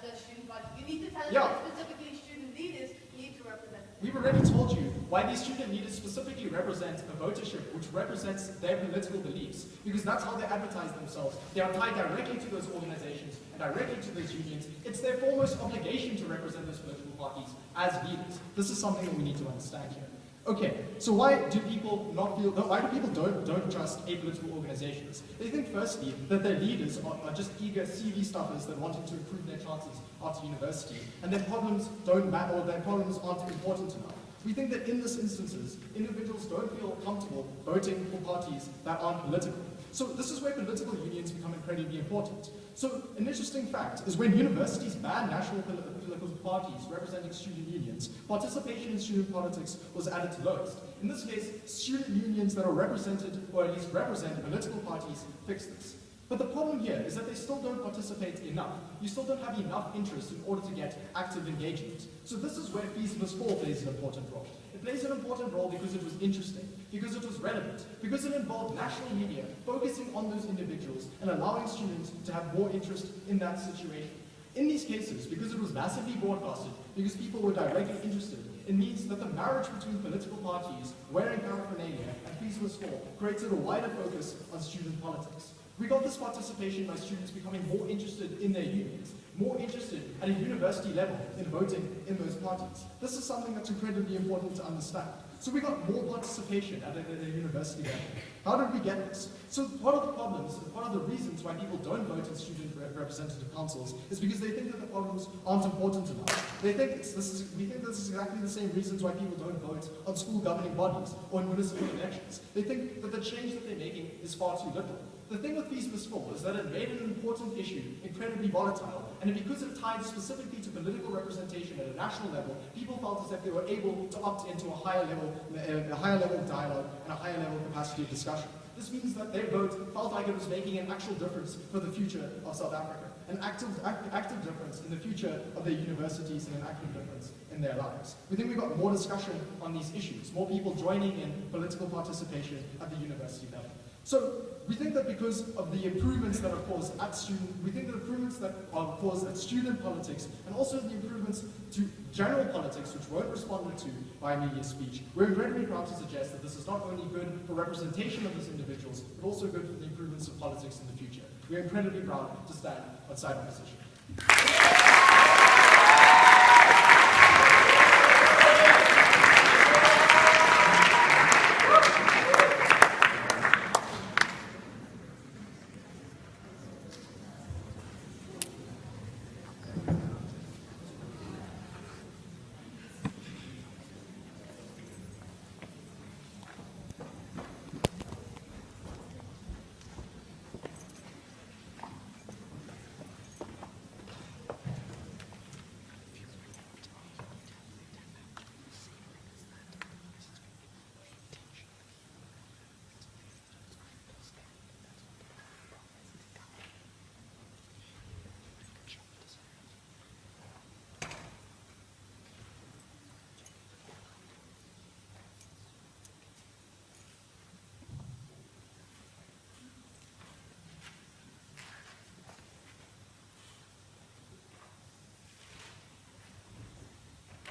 the student body. You need to tell us that specifically student leaders need to represent. We've already told you why these student leaders specifically represent a votership which represents their political beliefs, because that's how they advertise themselves. They are tied directly to those organizations and directly to those unions. It's their foremost obligation to represent those political parties as leaders. This is something that we need to understand here. Okay, so why do people don't trust apolitical organizations? They think firstly that their leaders are just eager CV stuffers that wanting to improve their chances after university, and their problems don't matter, or their problems aren't important enough. We think that in these instances, individuals don't feel comfortable voting for parties that aren't political. So this is where political unions become incredibly important. So an interesting fact is when universities ban national political parties representing student unions, participation in student politics was at its lowest. In this case, student unions that are represented, or at least represent political parties, fix this. But the problem here is that they still don't participate enough. You still don't have enough interest in order to get active engagement. So this is where Fees Must Fall plays an important role. It plays an important role because it was interesting, because it was relevant, because it involved national media focusing on those individuals and allowing students to have more interest in that situation. In these cases, because it was massively broadcasted, because people were directly interested, it means that the marriage between political parties wearing paraphernalia and Fees Must Fall created a wider focus on student politics. We got this participation by students becoming more interested in their unions, more interested at a university level in voting in those parties. This is something that's incredibly important to understand. So we got more participation at a university level. How did we get this? So part of the problems, part of the reasons why people don't vote in student representative councils is because they think that the problems aren't important enough. We think this is exactly the same reasons why people don't vote on school governing bodies or in municipal elections. They think that the change that they're making is far too little. The thing with Fees Must Fall is that it made an important issue incredibly volatile, and because it tied specifically to political representation at a national level, people felt as if they were able to opt into a higher level of dialogue and a higher level capacity of discussion. This means that their vote felt like it was making an actual difference for the future of South Africa, an active difference in the future of their universities and an active difference in their lives. We think we got more discussion on these issues, more people joining in political participation at the university level. So we think that because of the improvements that are caused at student politics, and also the improvements to general politics, which weren't responded to by media speech, we're incredibly proud to suggest that this is not only good for representation of these individuals, but also good for the improvements of politics in the future. We're incredibly proud to stand on side opposition.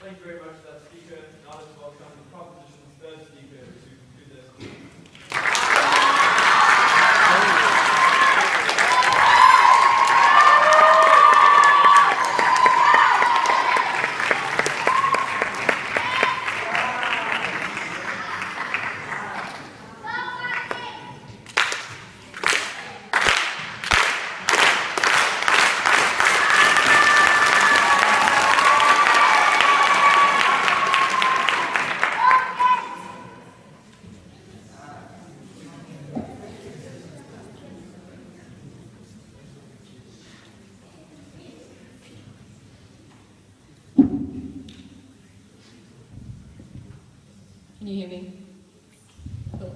Thank you very much for that speaker. Now let's welcome the proposition's third speaker to conclude this speech. Can you hear me? Cool.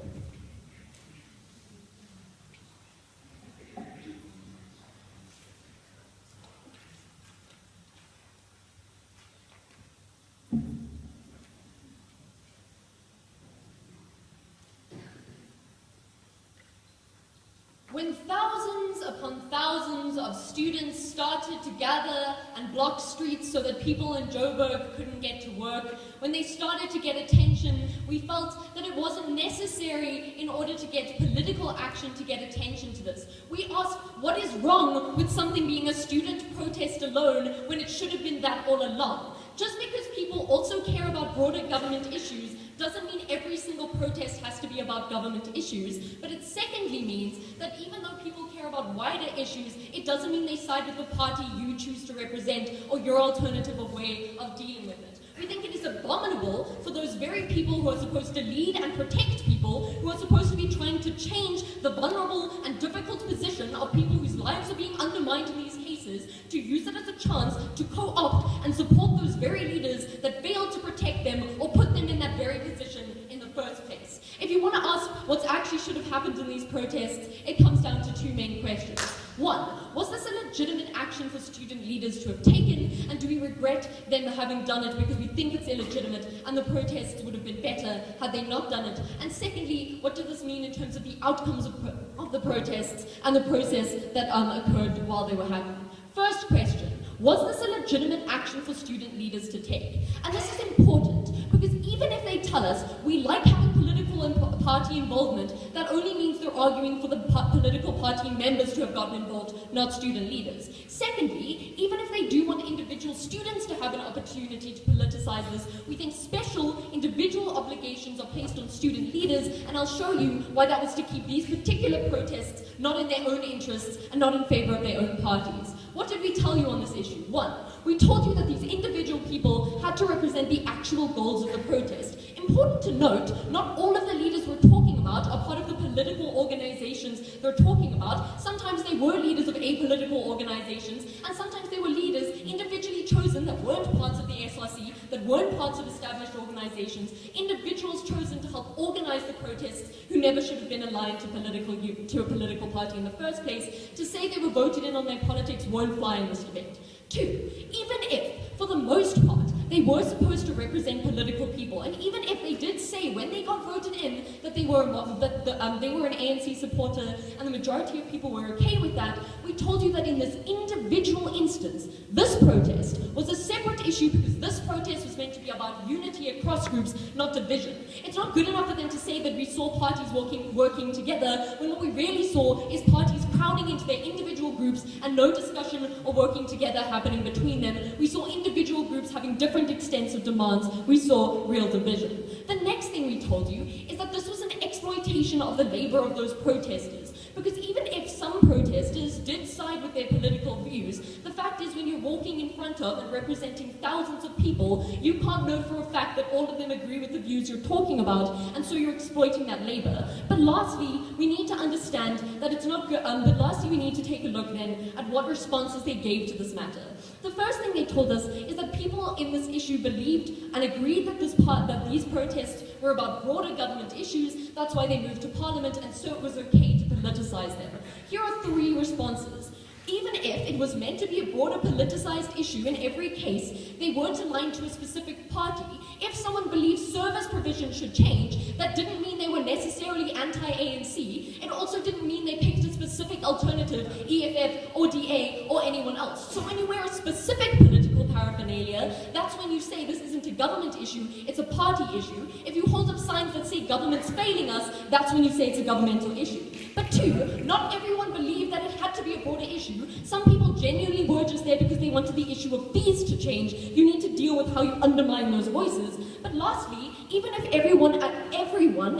When thousands upon thousands of students started to gather and block streets so that people in Joburg couldn't get to work, when they started to get attention, we felt that it wasn't necessary in order to get political action to get attention to this. We asked, what is wrong with something being a student protest alone when it should have been that all along? Just because people also care about broader government issues doesn't mean every single protest has to be about government issues, but it secondly means that even though people care about wider issues, it doesn't mean they side with the party you choose to represent or your alternative of way of dealing with it. We think it is abominable for those very people who are supposed to lead and protect people, who are supposed to be trying to change the vulnerable and difficult position of people whose lives are being undermined in these cases, to use it as a chance to co-opt and support those very leaders that failed to protect them or put them in that very position in the first place. If you want to ask what actually should have happened in these protests, it comes down to two main questions. One, was this a legitimate action for student leaders to have taken, and do we regret them having done it because we think it's illegitimate and the protests would have been better had they not done it? And secondly, what does this mean in terms of the outcomes of the protests and the process that occurred while they were happening? First question, was this a legitimate action for student leaders to take? And this is important because even if they tell us we like having political and party involvement, that only means they're arguing for the political party members to have gotten involved, not student leaders. Secondly, even if they do want individual students to have an opportunity to politicize this, we think special individual obligations are placed on student leaders, and I'll show you why that was to keep these particular protests not in their own interests and not in favor of their own parties. What did we tell you on this issue? One, we told you that these individual people had to represent the actual goals of the protest. Important to note, not all of the leaders we're talking about are part of the political organizations they're talking about. Sometimes they were leaders of apolitical organizations, and sometimes they were leaders individually chosen that weren't parts of the SRC, that weren't parts of established organizations, individuals chosen to help organize the protests who never should have been aligned to a political party in the first place. To say they were voted in on their politics won't fly in this debate. Two, even if, for the most part, they were supposed to represent political people, and even if they did say when they got voted in that they were an ANC supporter and the majority of people were okay with that, we told you that in this individual instance, this protest was a separate issue because this protest was meant to be about unity across groups, not division. It's not good enough for them to say that we saw parties working together when what we really saw is parties crowding into their individual groups and no discussion or working together happening between them. We saw individual groups having different extensive demands. We saw real division. The next thing we told you is that this was an exploitation of the labor of those protesters. Because even if some protesters did side with their political views, the fact is when you're walking in front of and representing thousands of people, you can't know for a fact that all of them agree with the views you're talking about, and so you're exploiting that labor. But lastly, we need to understand that it's not good, but lastly we need to take a look then at what responses they gave to this matter. The first thing they told us is that people in this issue believed and agreed that these protests were about broader government issues. That's why they moved to Parliament, and so it was okay to politicize them. Here are three responses. Even if it was meant to be a broader politicized issue in every case, they weren't aligned to a specific party. If someone believed service provision should change, that didn't mean they were necessarily anti-ANC. It also didn't mean they picked a specific alternative, EFF or DA or anyone else. So when you wear a specific political paraphernalia, that's when you say this isn't a government issue, it's a party issue. If you hold up signs that say government's failing us, that's when you say it's a governmental issue. But two, not everyone believed that it had to be a broader issue. Some people genuinely were just there because they wanted the issue of fees to change. You need to deal with how you undermine those voices. But lastly, even if everyone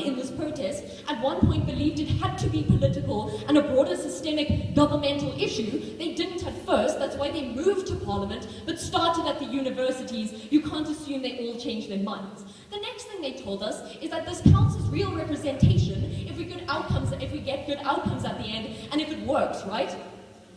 in this protest at one point believed it had to be political and a broader systemic governmental issue, they didn't at first. That's why they moved to Parliament, but started at the universities. You can't assume they all changed their minds. The next thing they told us is that this counts as real representation if we get good outcomes at the end, and if it works, right?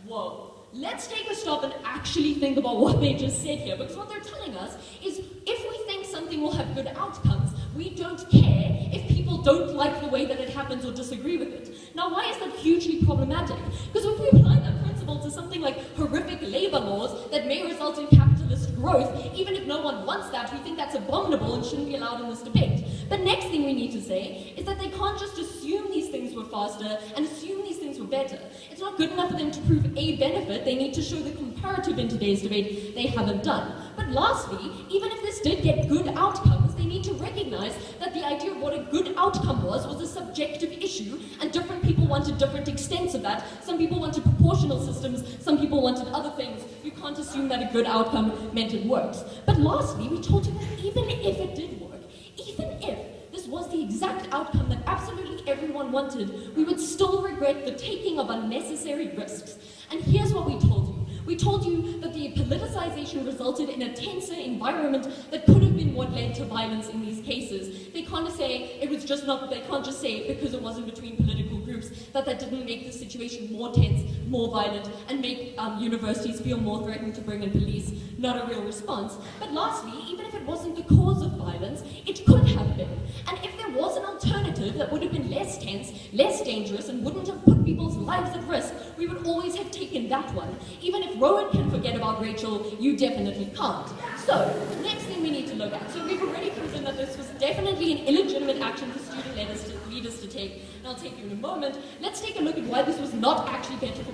Whoa. Let's take a stop and actually think about what they just said here, because what they're telling us is if we think something will have good outcomes, we don't care if people don't like the way that it happens or disagree with it. Now, why is that hugely problematic? Because if we apply that principle to something like horrific labor laws that may result in capitalist growth, even if no one wants that, we think that's abominable and shouldn't be allowed in this debate. The next thing we need to say is that they can't just assume these things were faster and assume these things were better. It's not good enough for them to prove a benefit, they need to show the comparative in today's debate they haven't done. But lastly, even if this did get good outcomes, they need to recognize that the idea of what a good outcome was a subjective issue, and different people wanted different extents of that. Some people wanted proportional systems, some people wanted other things. You can't assume that a good outcome meant it works. But lastly, we told you that even if it did work, even if this was the exact outcome that absolutely everyone wanted, we would still regret the taking of unnecessary risks. And here's what we told you. We told you that the politicization resulted in a tenser environment that could have been what led to violence in these cases. They can't say it was just not, they can't just say because it wasn't between political groups that didn't make the situation more tense, more violent, and make universities feel more threatened to bring in police. Not a real response. But lastly, even if it wasn't the cause of violence, it could have been. And if there was an alternative that would have been less tense, less dangerous, and wouldn't have put people's lives at risk, we would always have taken that one. Even if Rowan can forget about Rachel, you definitely can't. So, next thing we need to look at. So we've already proven that this was definitely an illegitimate action for student leaders to take, and I'll take you in a moment. Let's take a look at why this was not actually better for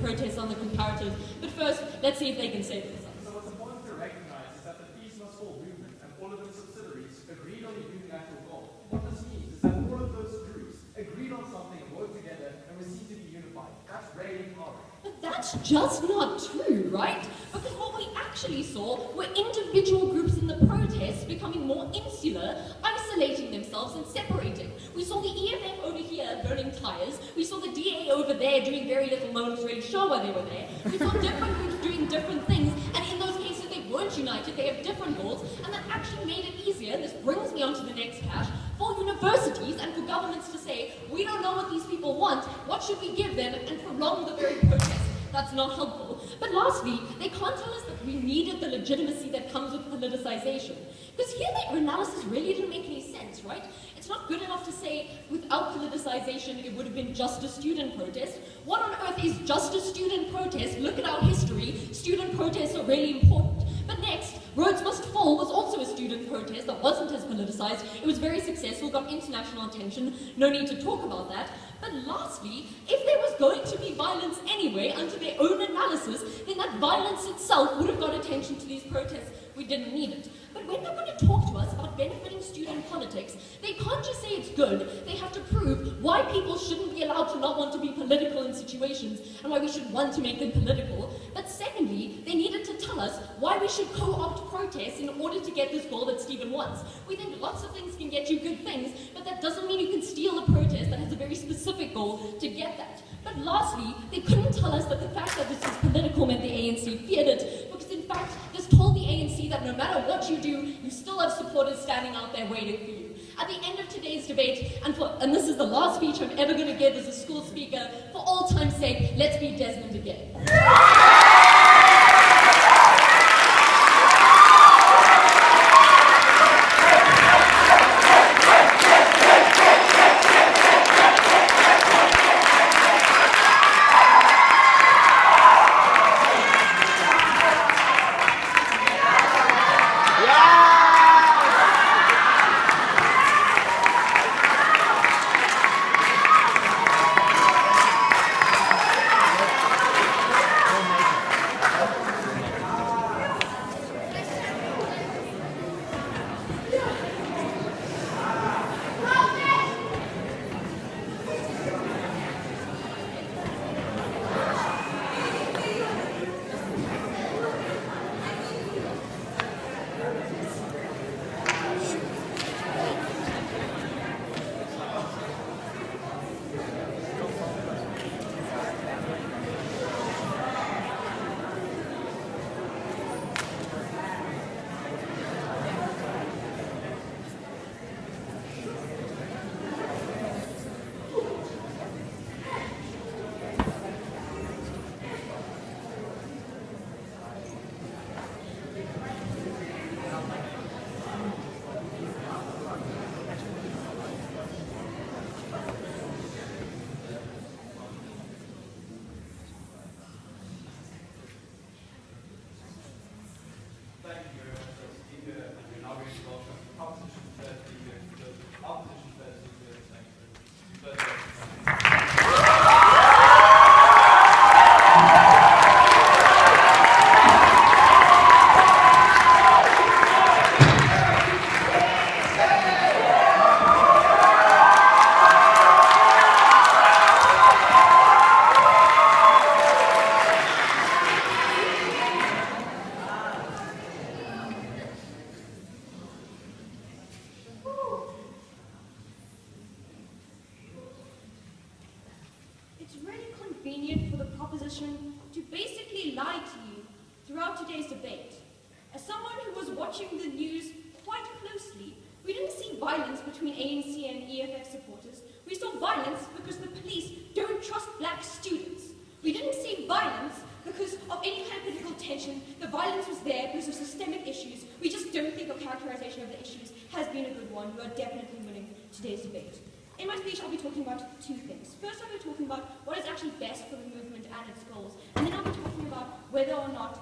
protests on the comparative. But first, let's see if they can say this. So what's important to recognize is that the Fees Must Fall movement and all of its subsidiaries agreed on a unilateral goal. What this means is that all of those groups agreed on something and worked together and were seen to be unified. That's really empowering. But that's just not true, right? Because what we actually saw were individual groups in the protests becoming more insular, isolating themselves and separating. We saw the EFF over here burning tires. We saw the DA over there doing very little. No one's really sure why they were there. We saw different groups doing different things, and in those cases they weren't united. They have different goals, and that actually made it easier. This brings me on to the next cache. For universities and for governments to say, we don't know what these people want, what should we give them, and prolong the very protest. That's not helpful. But lastly, they can't tell us that we needed the legitimacy that comes with politicization. Because here their analysis really didn't make any sense, right? It's not good enough to say without politicization it would have been just a student protest. What on earth is just a student protest? Look at our history. Student protests are really important. But next, Roads Must Fall was also a student protest that wasn't as politicized. It was very successful, got international attention. No need to talk about that. But lastly, if there was going to be violence anyway, under their own analysis, then that violence itself would have got attention to these protests. We didn't need it. But when they're going to talk to us about benefiting student politics, they can't just say it's good. They have to prove why people shouldn't be allowed to not want to be political in situations, and why we should want to make them political. But secondly, they needed to tell us why we should co-opt protests in order to get this goal that Stephen wants. We think lots of things can get you good things, but that doesn't mean you can steal a protest that has a very specific goal to get that. But lastly, they couldn't tell us that the fact that this was political meant the ANC feared it, because in fact, this told the ANC that no matter what you do, you still have supporters standing out there waiting for you. At the end of today's debate, and this is the last speech I'm ever going to give as a school speaker, for all time's sake, let's be Desmond again. really convenient for the proposition to basically lie to you throughout today's debate. As someone who was watching the news quite closely, we didn't see violence between ANC and EFF supporters. We saw violence because the police don't trust black students. We didn't see violence because of any kind of political tension. The violence was there because of systemic issues. We just don't think your characterization of the issues has been a good one. You are definitely winning today's debate. In my speech, I'll be talking about two things. First, I'll be talking about what is actually best for the movement and its goals. And then I'll be talking about whether or not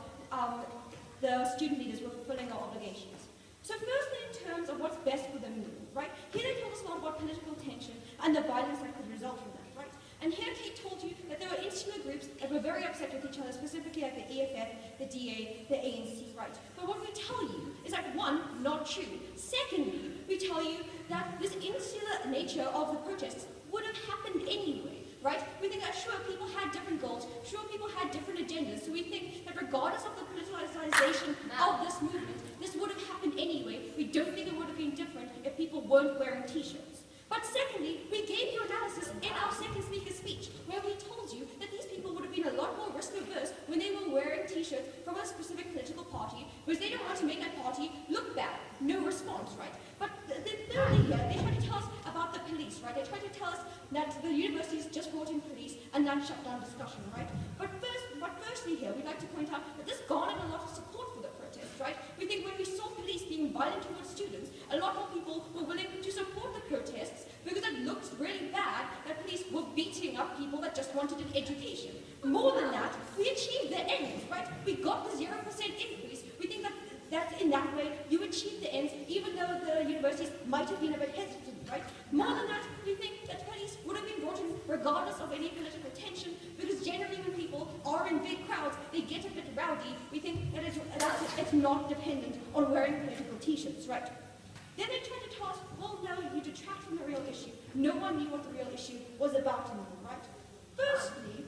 the student leaders were fulfilling their obligations. So firstly, in terms of what's best for the movement, right? Here they told us a lot about political tension and the violence that could result from that, right? And here Kate told you that there were insular groups that were very upset with each other, specifically like the EFF, the DA, the ANC, right? But what we tell you is that, one, not true. Secondly, we tell you that this insular nature of the protests would have happened anyway, right? We think that, sure, people had different goals, sure, people had different agendas, so we think that regardless of the politicization of this movement, this would have happened anyway. We don't think it would have been different if people weren't wearing t-shirts. But secondly, we gave you analysis in our second speaker speech, where we told you that these people would have been a lot more risk-averse when they were wearing t-shirts from a specific political party, because they don't want to make that party look bad. No response, right? But thirdly here, they tried to tell us about the police, right? They tried to tell us that the universities just brought in police and then shut down discussion, right? But firstly here, we'd like to point out that this garnered a lot of support for the protests, right? We think when we saw police being violent towards students, a lot more people were willing to support the protests because it looked really bad that police were beating up people that just wanted an education. More than that, we achieved the ends, right? We got the 0% increase. We think that in that way, you achieved the ends, even though the universities might have been a bit hesitant, right? More than that, we think that police would have been brought in regardless of any political tension, because generally when people are in big crowds, they get a bit rowdy. We think that it's not dependent on wearing political t-shirts, right? Then they tried to tell us, well, no, you detract from the real issue. No one knew what the real issue was about anymore, right? Firstly,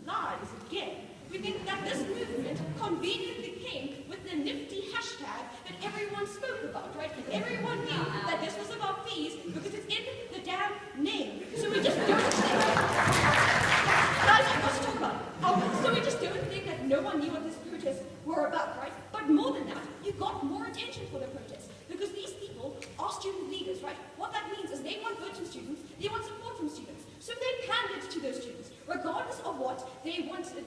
lies again. We think that this movement conveniently came with the nifty hashtag that everyone spoke about, right? Everyone knew that this was about fees because it's in the damn name. So we just don't think... Guys, let's talk about it. So we just don't think that no one knew what these protests were about, right? But more than that, you got more attention for the protests because these people are student leaders, right? What that means is they want votes from students, they want support from students. So they pandered to those students, regardless of what they wanted,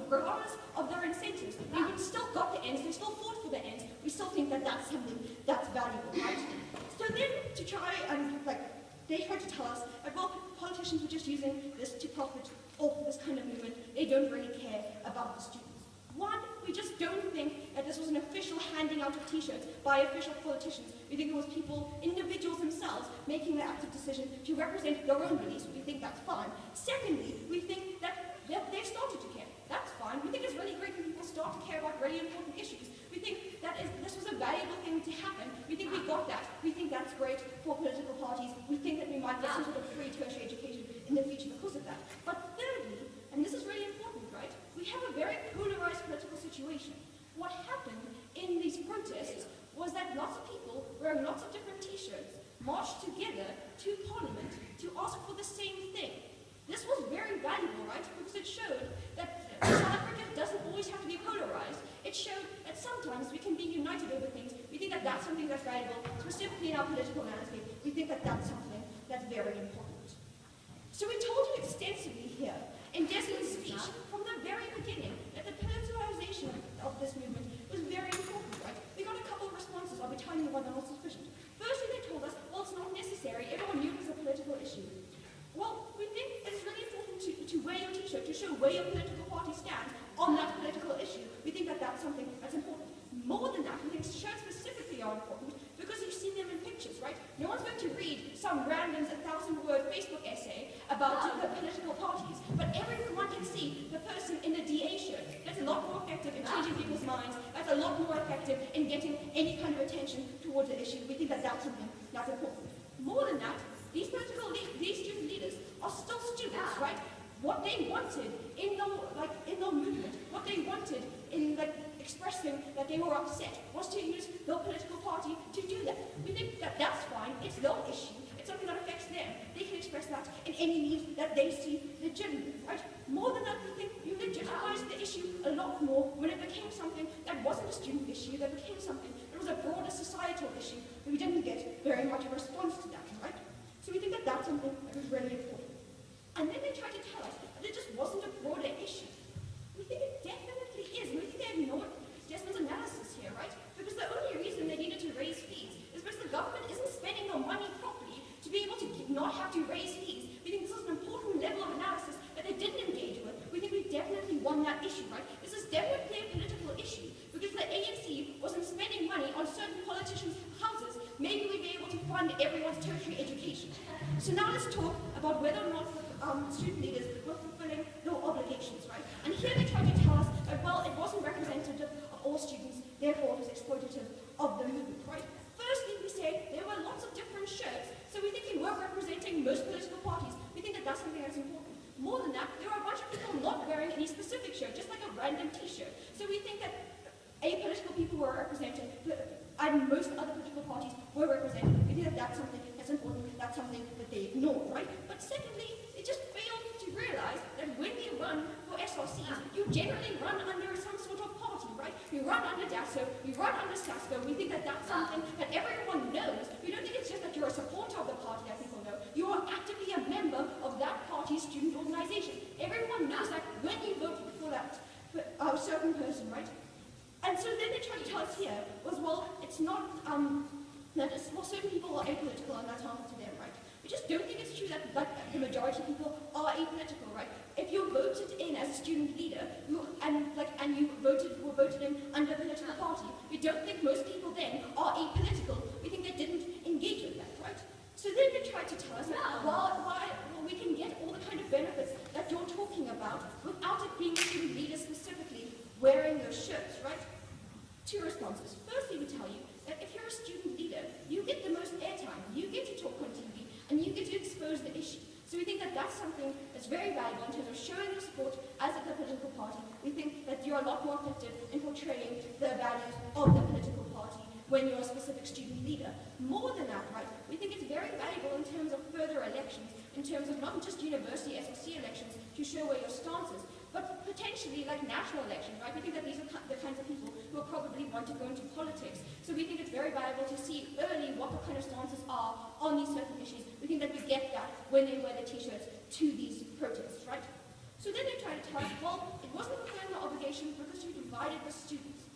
regardless of their incentives. They still got the ends, they still fought for the ends. We still think that that's something that's valuable, right? So then to try and, they tried to tell us that, well, politicians were just using this to profit off this kind of movement. They don't really care about the students. One, we just don't think that this was an official handing out of t-shirts by official politicians. We think it was people, individuals themselves, making the active decision to represent their own beliefs. We think that's fine. Secondly, we think that they've started to care. That's fine. We think it's really great when people start to care about really important issues. We think that this was a valuable thing to happen. We think we got that. We think that's great for political parties. We think that we might get some sort of free tertiary education in the future because of that. But thirdly, and this is really important, right? We have a very polarized political situation. What happened in these protests was that lots of people wearing lots of different t-shirts marched together to Parliament to ask for the same thing. This was very valuable, right? Because it showed that South Africa doesn't always have to be polarized. It showed that sometimes we can be united over things. We think that that's something that's valuable, specifically in our political landscape. We think that that's something that's very important. So we told you extensively here in Desmond's speech from the very beginning that the politicization of this movement was very important, right? We got a couple of responses. I'll be telling you why they're not sufficient. Firstly, they told us, well, it's not necessary. Everyone knew it was a political issue. Well, we think it's really important to wear your t-shirt, to show where your political party stands on that political issue. We think that that's something that's important. More than that, we think shirts specifically are important because you see them in pictures, right? No one's going to read some random 1,000-word Facebook essay about the political parties, but everyone can see the person in the DA shirt. That's a lot more effective in changing people's minds. That's a lot more effective in getting any kind of attention towards the issue. We think that that's something that's important. More than that, these student leaders are still students, right? What they wanted in the movement, what they wanted in expressing that they were upset, was to use their political party to do that. We think that that's fine. It's their issue. It's something that affects them. They can express that in any needs that they see legitimate, right? More than that, we think you legitimized the issue a lot more when it became something that wasn't a student issue, that became something that was a broader societal issue, but we didn't get very much of a response to that, right? So we think that that's something that was really important. And then they tried to tell us that it just wasn't a broader issue. We think it definitely is, and we think they ignored Desmond's analysis here, right? Because the only reason they needed to raise fees is because the government isn't spending their money properly to be able to not have to raise fees. We think this is an important level of analysis that they didn't engage with. We think we definitely won that issue, right? This is definitely a political issue because the ANC wasn't spending money on certain politicians' houses. Maybe we'd be able to fund everyone's tertiary education. So now let's talk about whether or not student leaders were fulfilling their obligations, right? And here they try to tell us that, well, it wasn't representative of all students, therefore it was exploitative of the movement, right? Firstly, we say there were lots of different shirts, so we think we were representing most political parties. We think that that's something that's important. More than that, there are a bunch of people not wearing any specific shirt, just like a random t-shirt. So we think that apolitical people were represented, and most other political parties were represented. We think that that's something that's important, that's something that they ignored, right? But secondly, they just failed to realize that when you run for SRCs, you generally run under some sort of party, right? You run under DASO, you run under SASCO. We think that that's something that everyone knows. We don't think it's just that you're a supporter of the party that people know. You are actively a member of that party's student organization. Everyone knows that when you vote for that certain person, right? And so then they try to tell us here was, well, it's not, well, certain people are apolitical and that's harmful to them, right? We just don't think it's true that the majority of people are apolitical, right? If you're voted in as a student leader, and you were voted in under a political party, we don't think most people then are apolitical. We think they didn't engage with that, right? So then they tried to tell us that, well, we can get all the kind of benefits that you're talking about without it being student leaders specifically wearing those shirts, right? Two responses. Firstly, we tell you that if you're a student leader, you get the most airtime, you get to talk on TV, and you get to expose the issue. So we think that that's something that's very valuable in terms of showing your support as a political party. We think that you're a lot more effective in portraying the values of the political party when you're a specific student leader. More than that, right, we think it's very valuable in terms of further elections, in terms of not just university SLC elections to show where your stance is, but potentially like national elections, right? We think that these are the kinds of people who will probably want to go into politics. So we think it's very valuable to see early what the kind of stances are on these certain issues. We think that we get that when they wear the t-shirts to these protests, right? So then they try to tell us, well, it wasn't fulfilling the obligation because you divided the students.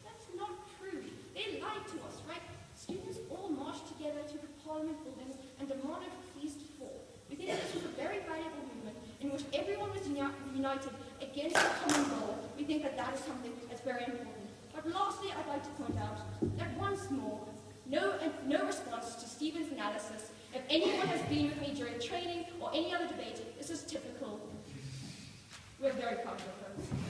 That's not true. They lied to us, right? Students all marched together to the parliament buildings and demanded fees to fall. We think this was a very valuable movement in which everyone was united against a common goal. We think that that is something that's very important. But lastly, I'd like to point out that once more, no response to Stephen's analysis. If anyone has been with me during training or any other debate, this is typical. We're very proud of them.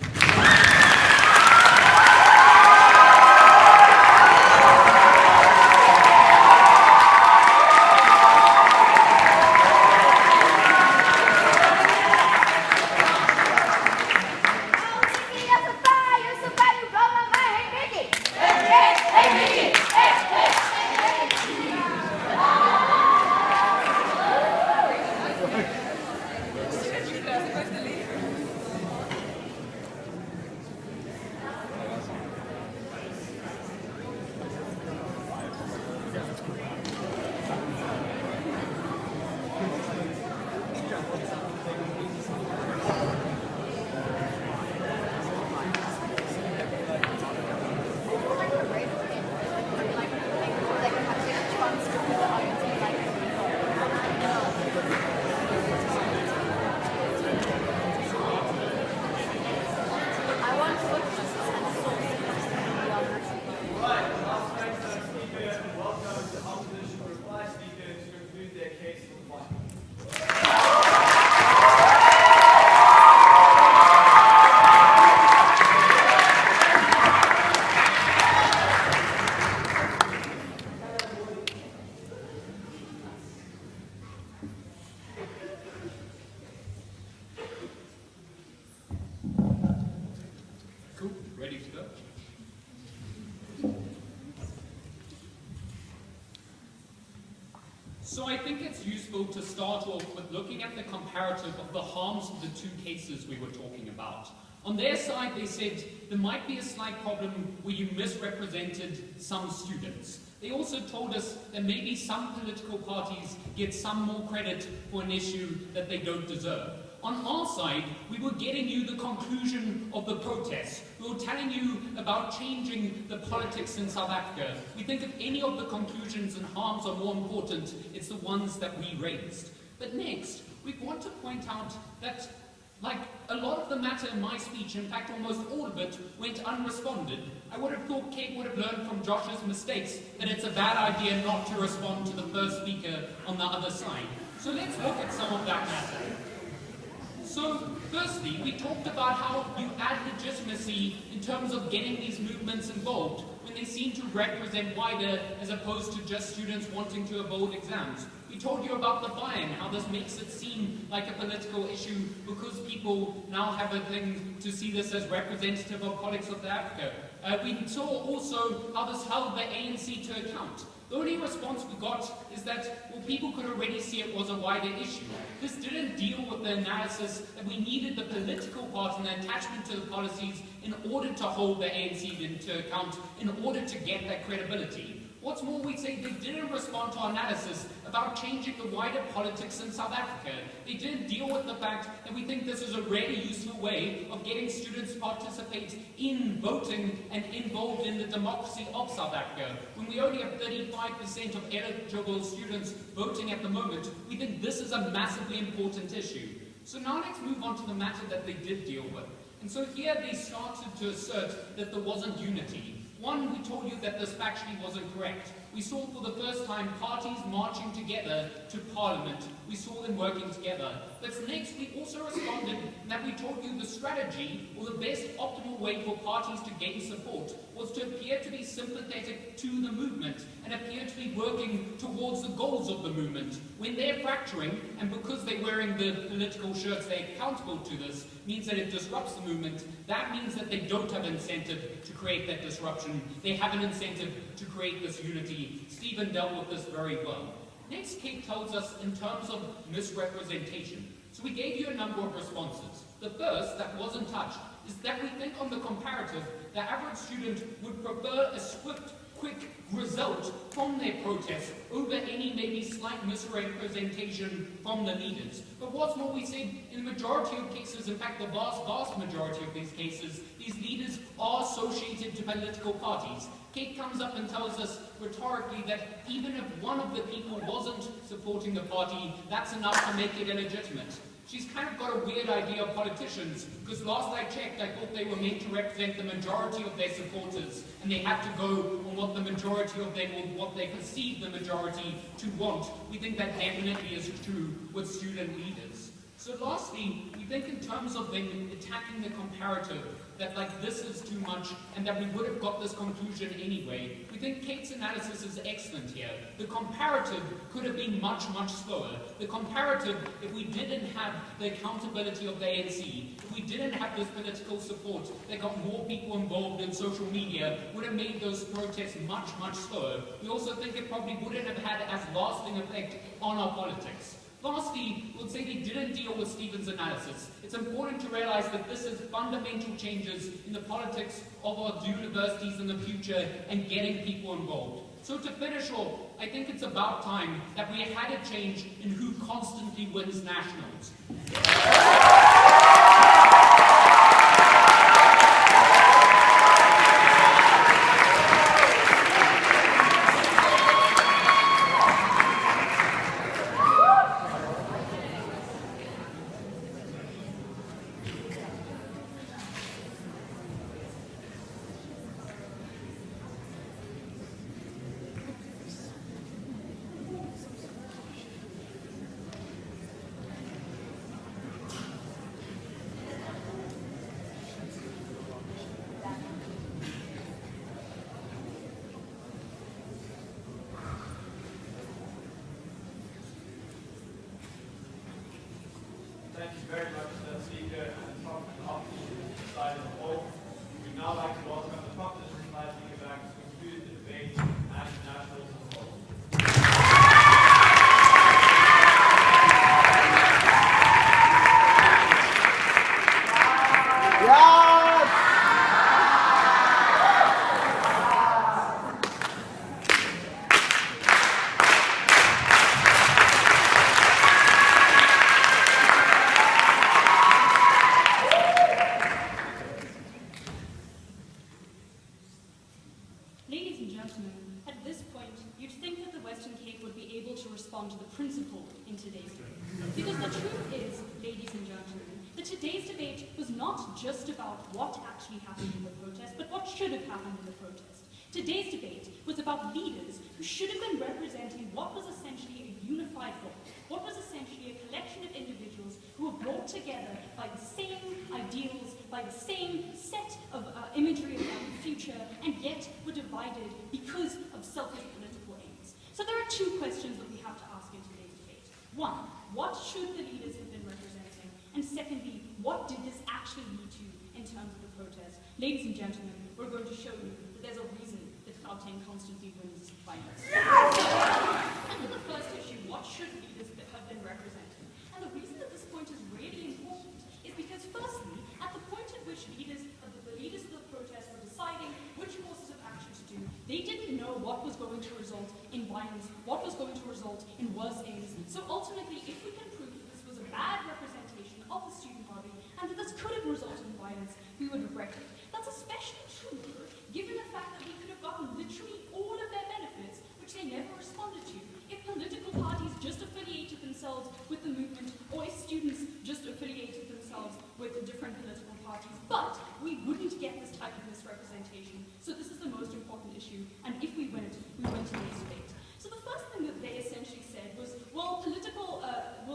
So I think it's useful to start off with looking at the comparative of the harms of the two cases we were talking about. On their side, they said there might be a slight problem where you misrepresented some students. They also told us that maybe some political parties get some more credit for an issue that they don't deserve. On our side, we were getting you the conclusion of the protest. We were telling you about changing the politics in South Africa. We think if any of the conclusions and harms are more important, it's the ones that we raised. But next, we want to point out that like a lot of the matter in my speech, in fact almost all of it, went unresponded. I would have thought Kate would have learned from Josh's mistakes that it's a bad idea not to respond to the first speaker on the other side. So let's look at some of that matter. So, firstly, we talked about how you add legitimacy in terms of getting these movements involved when they seem to represent wider as opposed to just students wanting to avoid exams. We told you about the buy-in, how this makes it seem like a political issue because people now have a thing to see this as representative of politics of Africa. We saw also how this held the ANC to account. The only response we got is that, well, people could already see it was a wider issue. This didn't deal with the analysis that we needed the political part and the attachment to the policies in order to hold the ANC into account, in order to get that credibility. What's more, we say they didn't respond to our analysis about changing the wider politics in South Africa. They didn't deal with the fact that we think this is a really useful way of getting students to participate in voting and involved in the democracy of South Africa. When we only have 35% of eligible students voting at the moment, we think this is a massively important issue. So now let's move on to the matter that they did deal with. And so here they started to assert that there wasn't unity. One, we told you that this factually wasn't correct. We saw for the first time parties marching together to Parliament. We saw them working together. But next, we also responded that we told you the strategy, or the best optimal way for parties to gain support, was to appear to be sympathetic to the movement and appear to be working towards the goals of the movement. When they're fracturing, and because they're wearing the political shirts, they're accountable to this, means that it disrupts the movement. That means that they don't have incentive to create that disruption. They have an incentive to create this unity. Stephen dealt with this very well. Next, Kate tells us in terms of misrepresentation. So we gave you a number of responses. The first, that wasn't touched, is that we think on the comparative, the average student would prefer a swift, quick result from their protest over any maybe slight misrepresentation from the leaders. But what's more, we said in the majority of cases, in fact the vast majority of these cases, these leaders are associated to political parties. Kate comes up and tells us rhetorically that even if one of the people wasn't supporting the party, that's enough to make it illegitimate. She's kind of got a weird idea of politicians, because last I checked, I thought they were meant to represent the majority of their supporters, and they had to go on what the majority of them, or what they perceive the majority to want. We think that definitely is true with student leaders. So lastly, we think in terms of them attacking the comparative, that like this is too much, and that we would have got this conclusion anyway. We think Kate's analysis is excellent here. The comparative could have been much, much slower. The comparative, if we didn't have the accountability of the ANC, if we didn't have this political support that got more people involved in social media, would have made those protests much, much slower. We also think it probably wouldn't have had as lasting effect on our politics. Lastly, we'll say they didn't deal with Stephen's analysis. It's important to realize that this is fundamental changes in the politics of our universities in the future and getting people involved. So to finish off, I think it's about time that we had a change in who constantly wins nationals. Thank you very much, Speaker, and Prof. and opposition side of the hall. We'd now like to welcome the proposition side speaker back to conclude the debate and nationals as a whole. gentlemen, that today's debate was not just about what actually happened in the protest, but what should have happened in the protest. Today's debate was about leaders who should have been representing what was essentially a unified vote, what was essentially a collection of individuals who were brought together by the same ideals, by the same set of imagery about the future, and yet were divided because of selfish political aims. So there are two questions that we have to ask in today's debate. One, what should the leaders have been representing? And secondly, what did this actually lead to in terms of the protest? Ladies and gentlemen, we're going to show you that there's a reason that Gauteng constantly wins finals. So, under the first issue, what should leaders have been representing? And the reason that this point is really important is because, firstly, at the point at which the leaders of the protest were deciding which courses of action to do, they didn't know what was going to result in violence, what was going to result in worse aims. So ultimately, if we can prove that this was a bad representation of the student body and that this could have resulted in violence, we would regret it. That's especially true given the fact that we could have gotten literally all of their benefits, which they never responded to, if political parties just affiliated themselves with the movement, or if students just affiliated themselves with the different political parties. But we wouldn't get this type of misrepresentation. So this is the most important issue, and if we win it, we win today's debate. So the first thing that they essentially said was, well,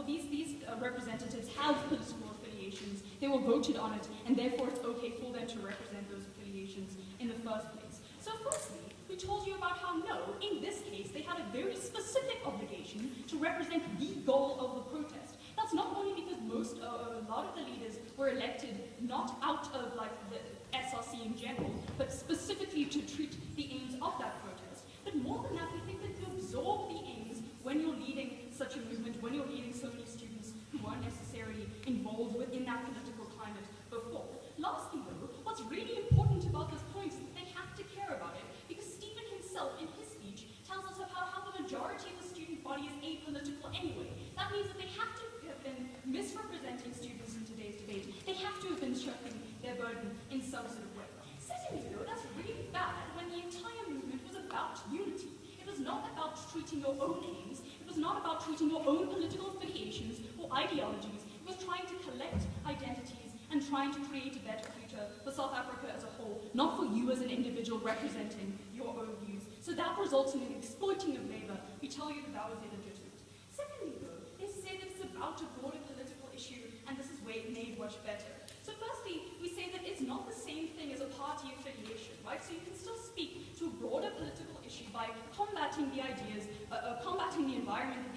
these representatives have political affiliations, they were voted on it, and therefore it's okay for them to represent those affiliations in the first place. So firstly, we told you about how no, in this case, they had a very specific obligation to represent the goal of the protest. That's not only because a lot of the leaders were elected not out of like the SRC in general, but specifically to treat the aims of that protest. But more than that, we think that you absorb the aims when you're leading such a movement, when you're leading so many students who weren't necessarily involved within that political climate before. Lastly, though, what's really important about this point is that they have to care about it, because Stephen himself, in his speech, tells us about how the majority of the student body is apolitical anyway. That means that they have to have been misrepresenting students in today's debate. They have to have been shirking their burden in some sort of way. Secondly, though, that's really bad when the entire movement was about unity. It was not about treating your own aims. It was not about treating your own political affiliations or ideologies. It was trying to collect identities and trying to create a better future for South Africa as a whole, not for you as an individual representing your own views. So that results in an exploiting of labor. We tell you that that was illegitimate. Secondly, though, they say that it's about a broader political issue, and this is made much better. So firstly, we say that it's not the same thing as a party affiliation, right? So you can still speak to a broader political issue by combating the ideas, combating the environment that